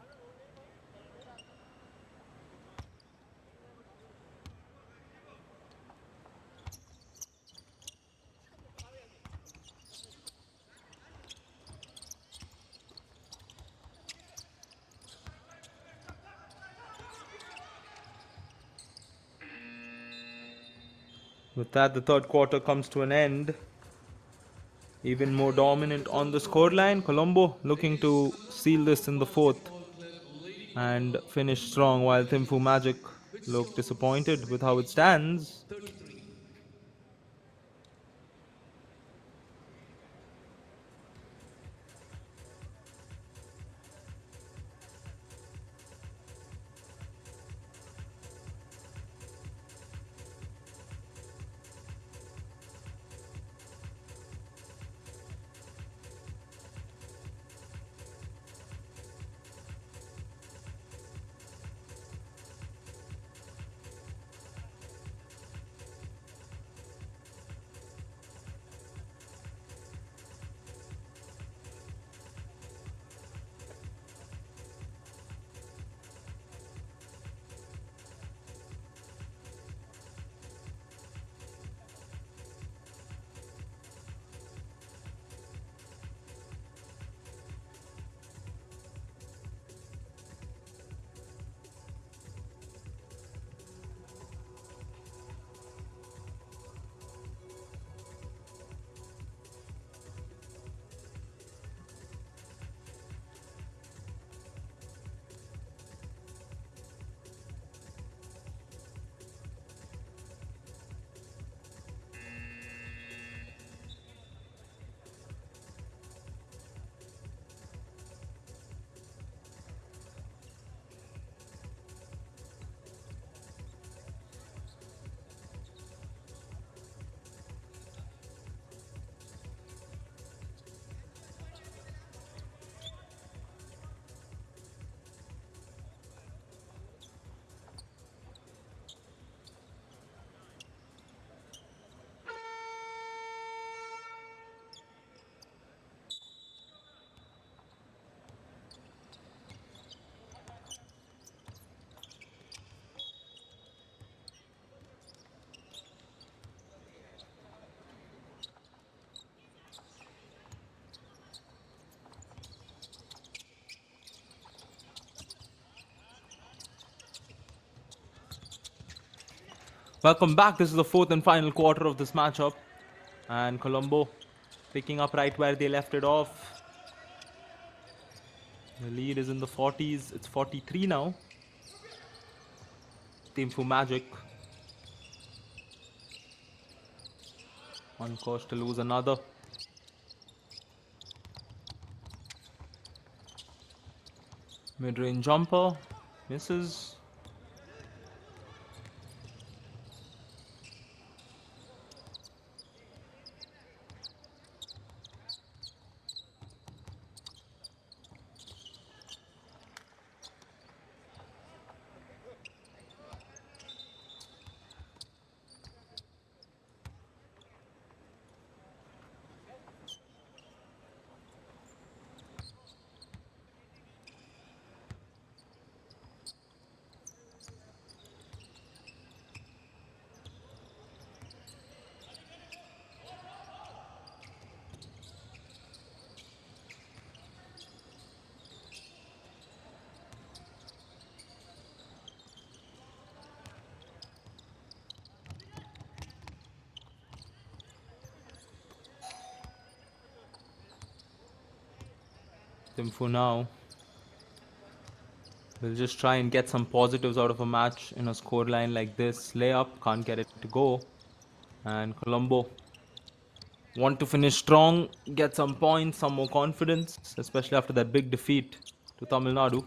Speaker 1: With that, the third quarter comes to an end. Even more dominant on the scoreline. Colombo looking to seal this in the fourth
Speaker 2: Basketball Club Lady
Speaker 1: and
Speaker 2: Colombo
Speaker 1: finish strong, while Thimphu Magic
Speaker 2: with
Speaker 1: look
Speaker 2: score
Speaker 1: disappointed with how it
Speaker 2: 32
Speaker 1: stands.
Speaker 2: 33.
Speaker 1: Welcome back. This is the fourth and final quarter of this matchup. And Colombo picking up right where they left it off. The lead is in the 40s. It's 43 now. Team for Magic on course to lose another. Mid-range jumper. Misses. Team for now. We'll just try and get some positives out of a match in a scoreline like this. Layup, can't get it to go. And Colombo want to finish strong, get some points, some more confidence, especially after that big defeat to Tamil Nadu.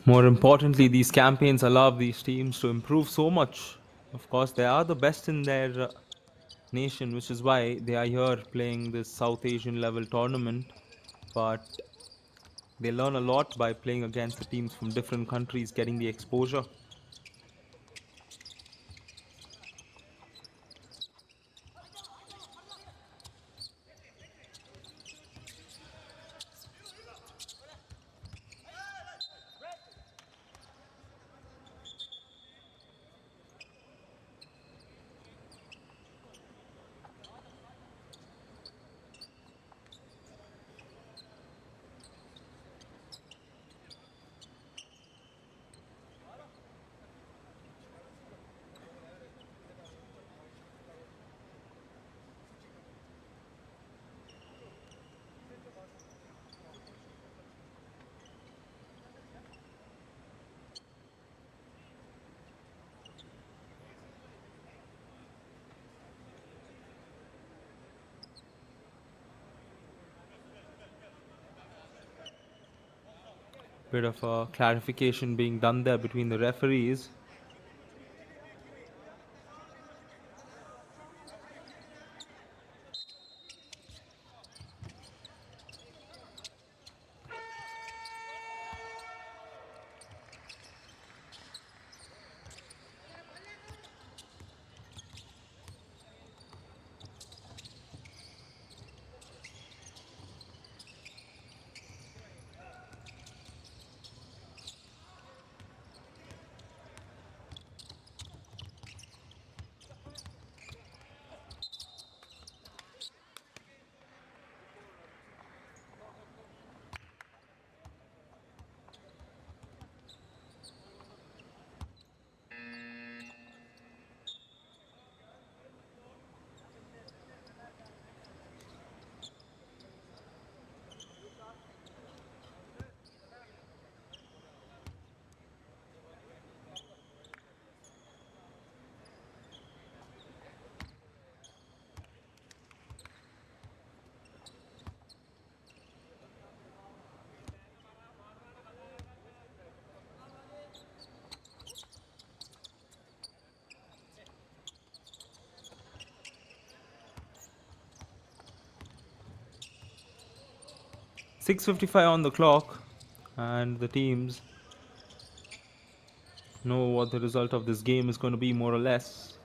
Speaker 1: More importantly, these campaigns allow these teams to improve so much. Of course, they are the best in their nation, which is why they are here playing this South Asian level tournament. But they learn a lot by playing against the teams from different countries, getting the exposure. Bit of a clarification being done there between the referees. .655 on the clock, and the teams know what the result of this game is going to be, more or less.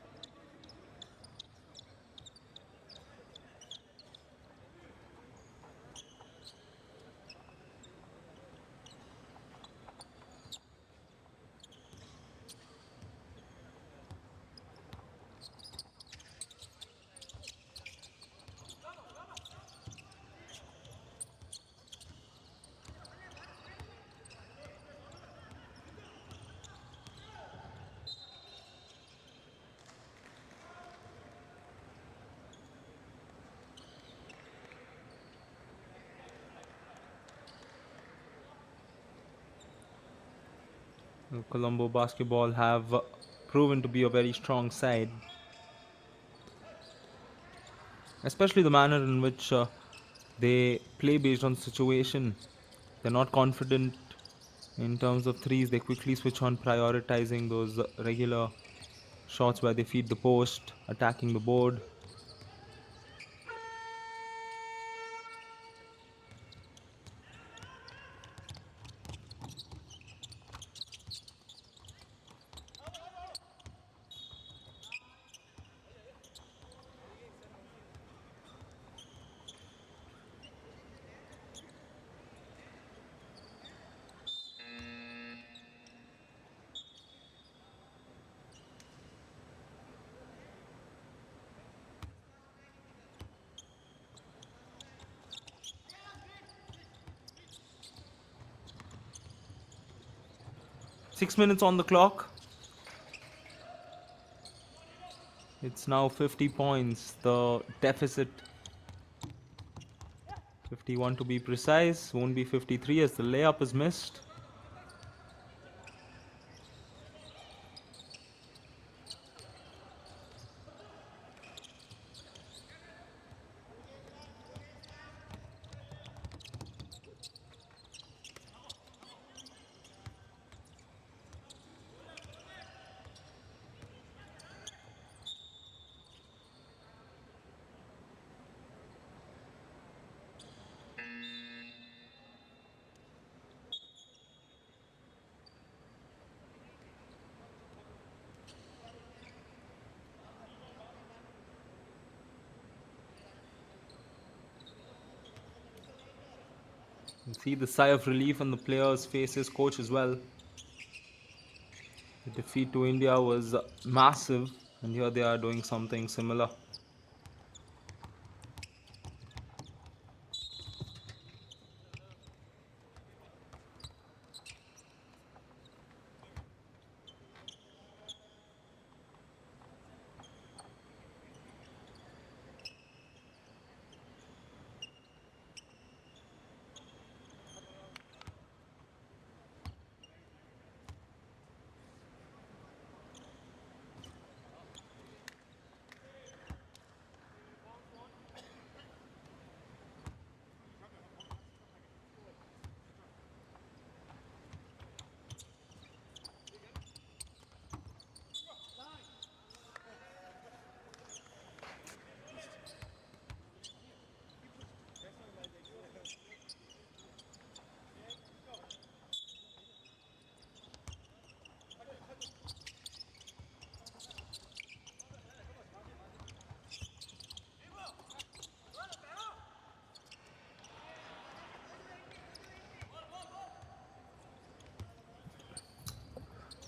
Speaker 1: Colombo basketball have proven to be a very strong side, especially the manner in which they play based on situation. They're not confident in terms of threes. They quickly switch on prioritizing those regular shots where they feed the post, attacking the board. 6 minutes on the clock. It's now 50 points. The deficit, 51 to be precise, won't be 53 as the layup is missed. You see the sigh of relief on the players' faces, coach as well. The defeat to India was massive, and here they are doing something similar.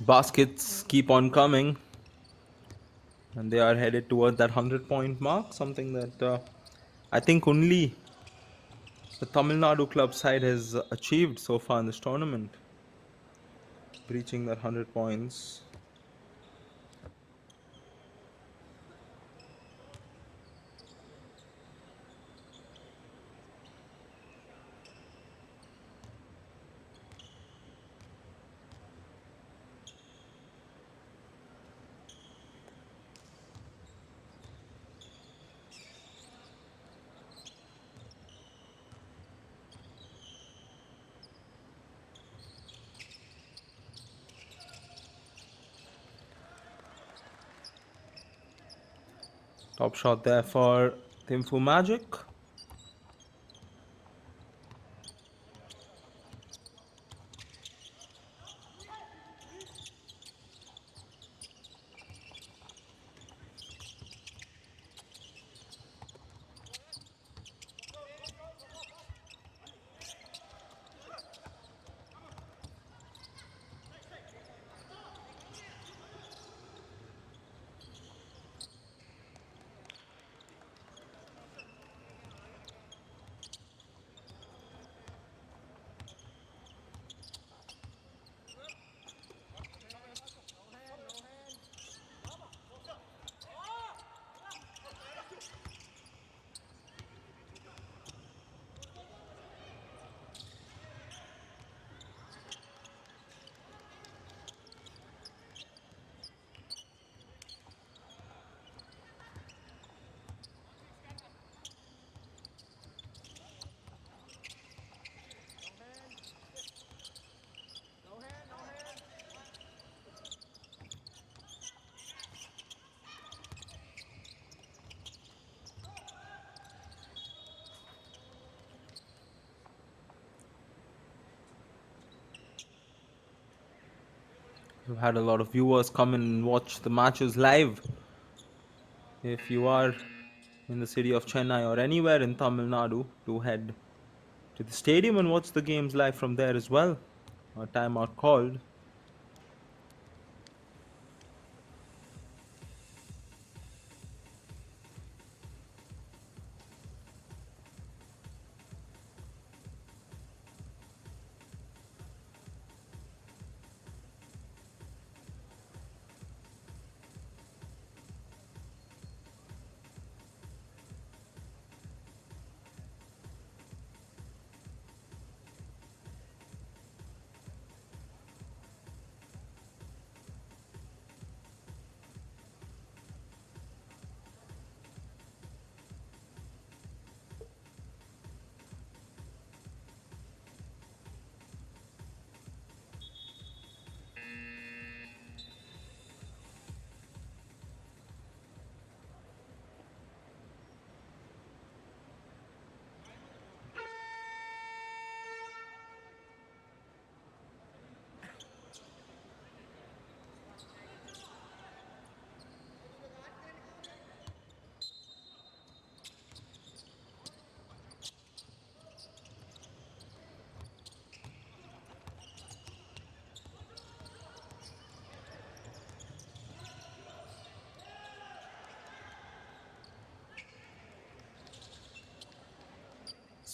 Speaker 1: Baskets keep on coming, and they are headed towards that 100-point mark, something that I think only the Tamil Nadu club side has achieved so far in this tournament, breaching that 100 points. Top shot there for THIMPU Magic. We've had a lot of viewers come and watch the matches live. If you are in the city of Chennai or anywhere in Tamil Nadu, do head to the stadium and watch the games live from there as well. A timeout called.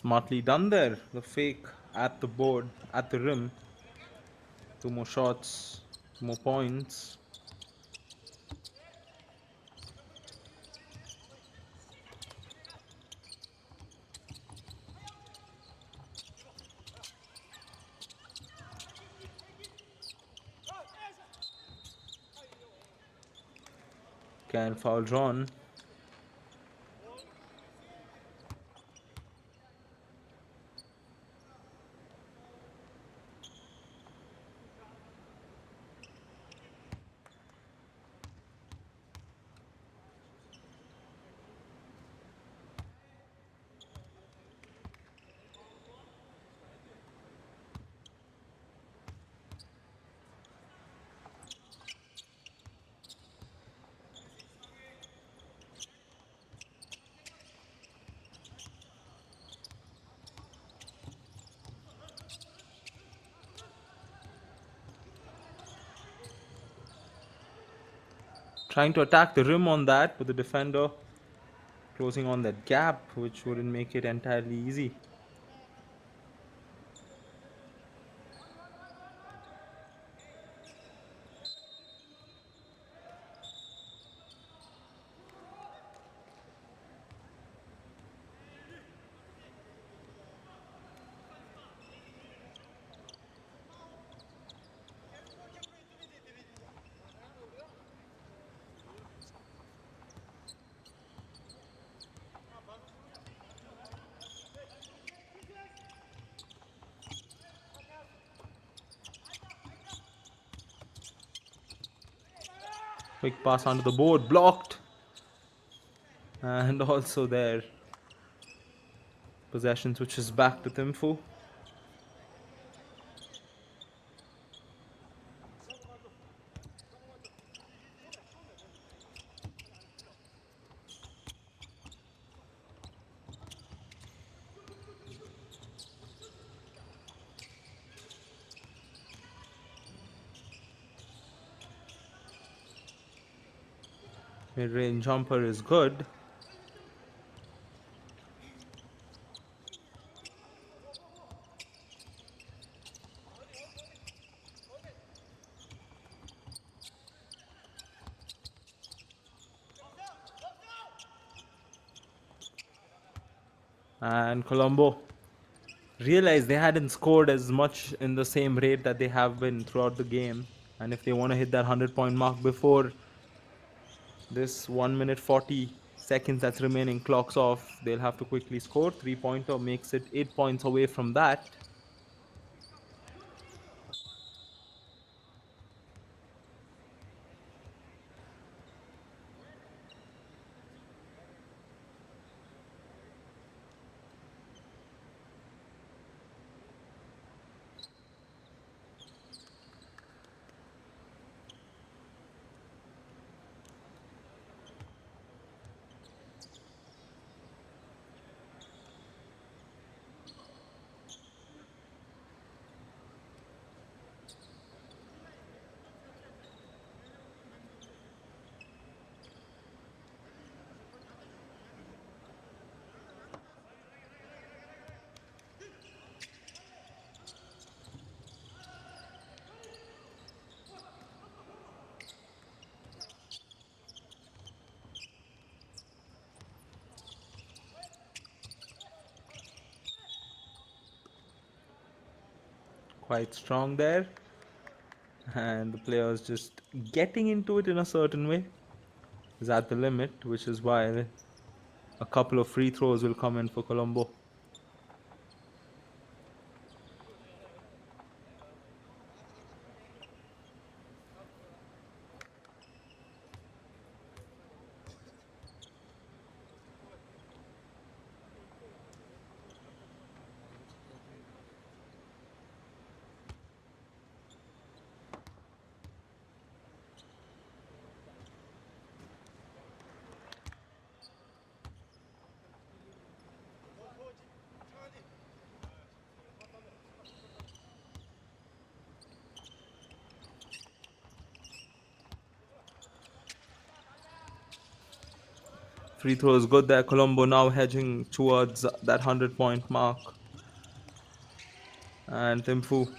Speaker 1: Smartly done there. The fake at the board, at the rim. Two more shots, two more points. Can foul drawn. Trying to attack the rim on that, but the defender closing on that gap, which wouldn't make it entirely easy. Quick pass onto the board, blocked. And also there, possession switches back to THIMPU. Mid-range jumper is good. And Colombo realized they hadn't scored as much in the same rate that they have been throughout the game. And if they want to hit that 100-point mark before this 1 minute 40 seconds that's remaining clocks off, they'll have to quickly score. 3-pointer makes it 8 points away from that. Quite strong there. And the players just getting into it in a certain way is at the limit, which is why a couple of free throws will come in for Colombo. Free throw is good there. Colombo now hedging towards that 100-point mark. And THIMPU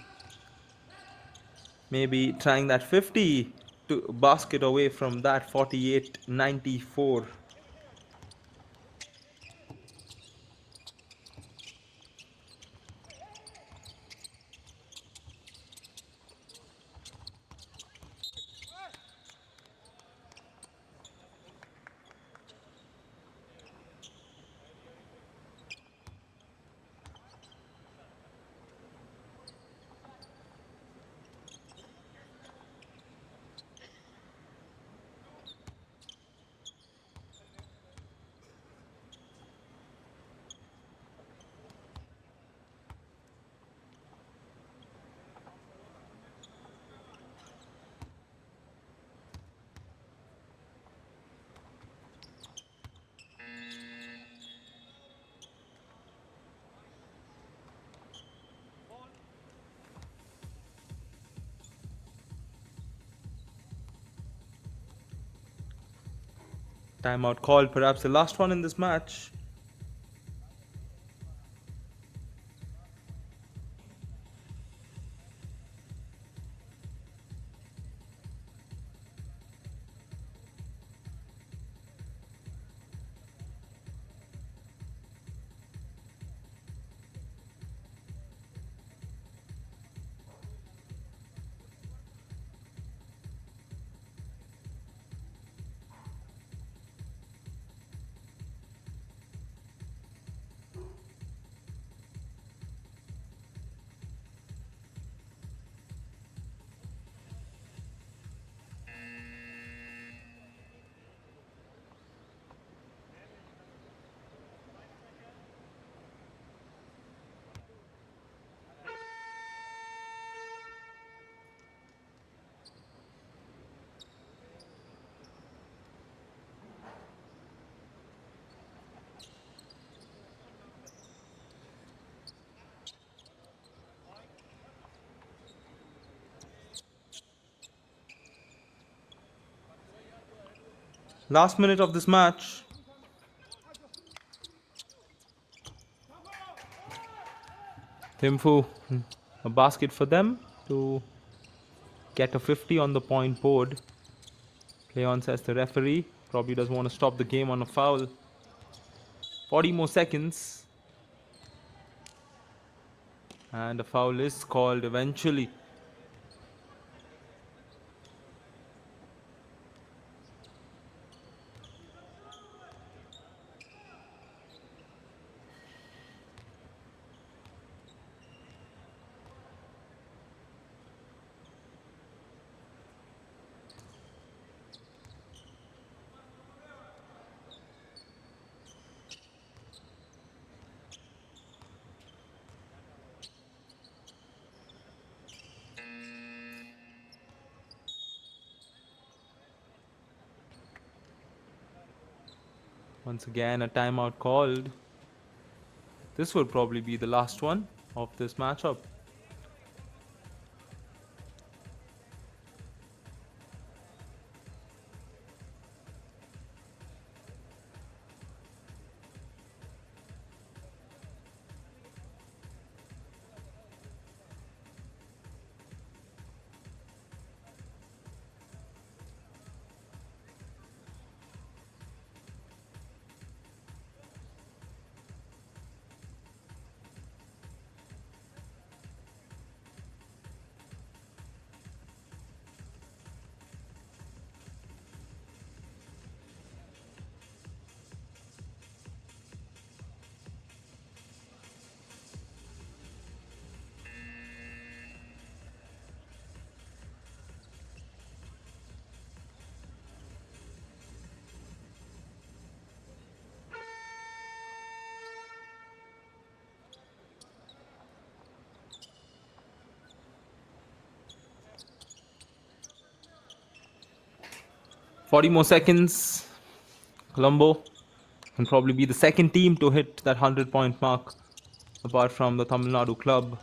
Speaker 1: maybe trying that 50 to basket away from that 48-94. Timeout called, perhaps the last one in this match. Last minute of this match. THIMPU, a basket for them to get a 50 on the point board. Play on, says the referee. Probably doesn't want to stop the game on a foul. 40 more seconds. And a foul is called eventually. Once again, a timeout called. This will probably be the last one of this matchup. Forty more seconds. Colombo can probably be the second team to hit that 100-point mark, apart from the Tamil Nadu club.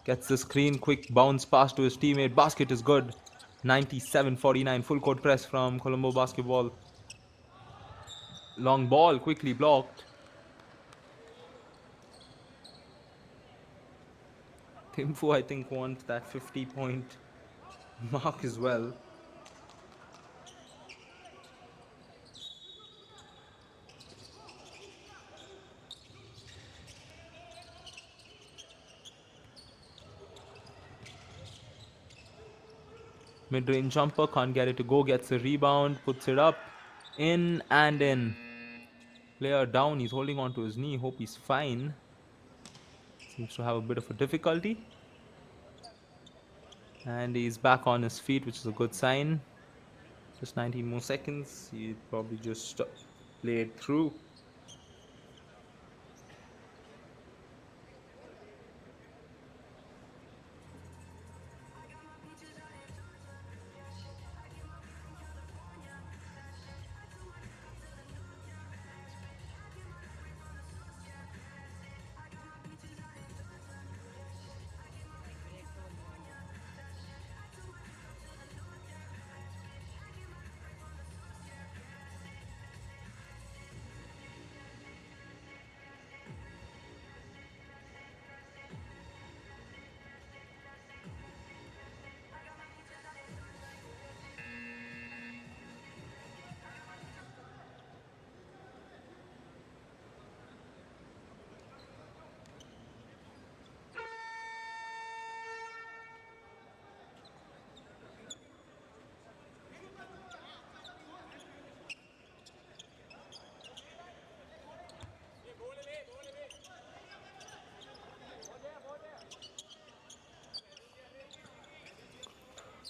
Speaker 1: Gets the screen, quick bounce pass to his teammate. Basket is good. 97-49, full court press from Colombo Basketball. Long ball quickly blocked. THIMPU, I think, wants that 50-point mark as well. Mid-range jumper, can't get it to go, gets a rebound, puts it up, in and in. Player down, he's holding on to his knee, hope he's fine. Seems to have a bit of a difficulty. And he's back on his feet, which is a good sign. Just 19 more seconds, he probably just played through.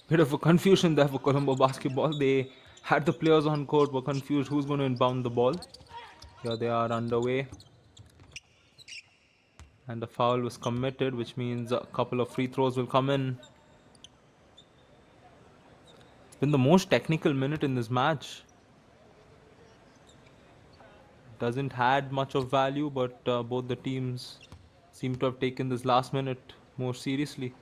Speaker 1: Bit of a confusion there for Colombo basketball. They had the players on court, were confused who's going to inbound the ball. Here they are underway. And the foul was committed, which means a couple of free throws will come in. It's been the most technical minute in this match. Doesn't had much of value, but both the teams seem to have taken this last minute more seriously.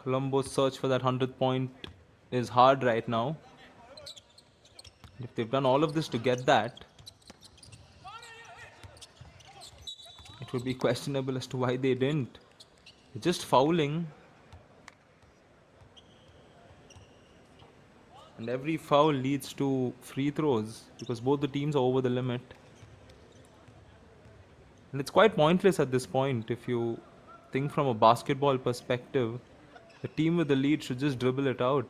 Speaker 1: Colombo's search for that 100th point is hard right now. If they've done all of this to get that, it would be questionable as to why they didn't. They're just fouling. And every foul leads to free throws because both the teams are over the limit. And it's quite pointless at this point. If you think from a basketball perspective, the team with the lead should just dribble it out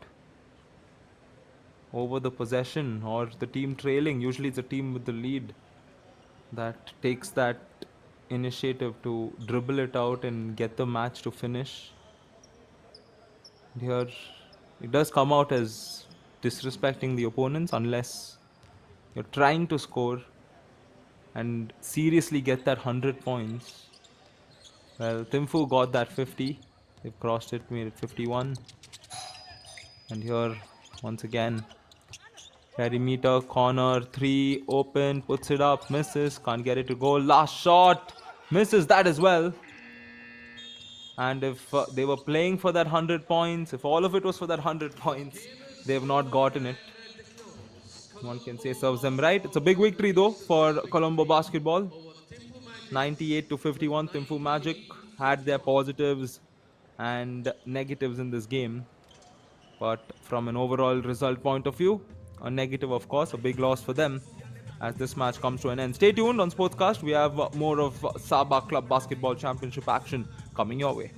Speaker 1: over the possession, or the team trailing. Usually it's a team with the lead that takes that initiative to dribble it out and get the match to finish. Here it does come out as disrespecting the opponents unless you're trying to score and seriously get that 100 points. Well, THIMPU got that 50. They've crossed it, made it 51. And here, once again, perimeter, corner, 3, open, puts it up, misses, can't get it to go. Last shot, misses that as well. And if they were playing for that 100 points, if all of it was for that 100 points,
Speaker 2: Game is
Speaker 1: they have not
Speaker 2: over
Speaker 1: gotten it.
Speaker 2: and at the close.
Speaker 1: One can
Speaker 2: Colombo
Speaker 1: say serves them right. It's a big
Speaker 2: Basketball
Speaker 1: victory though
Speaker 2: wins
Speaker 1: for
Speaker 2: a big
Speaker 1: Colombo
Speaker 2: victory
Speaker 1: basketball.
Speaker 2: over the THIMPU Magics
Speaker 1: 98 to
Speaker 2: with
Speaker 1: 51. THIMPU Magic
Speaker 2: 98 to
Speaker 1: had their
Speaker 2: 51.
Speaker 1: positives and negatives in this game. But from an overall result point of view, a negative, of course, a big loss for them as this match comes to an end. Stay tuned on Sportscast. We have more of SABA Club Basketball Championship action coming your way.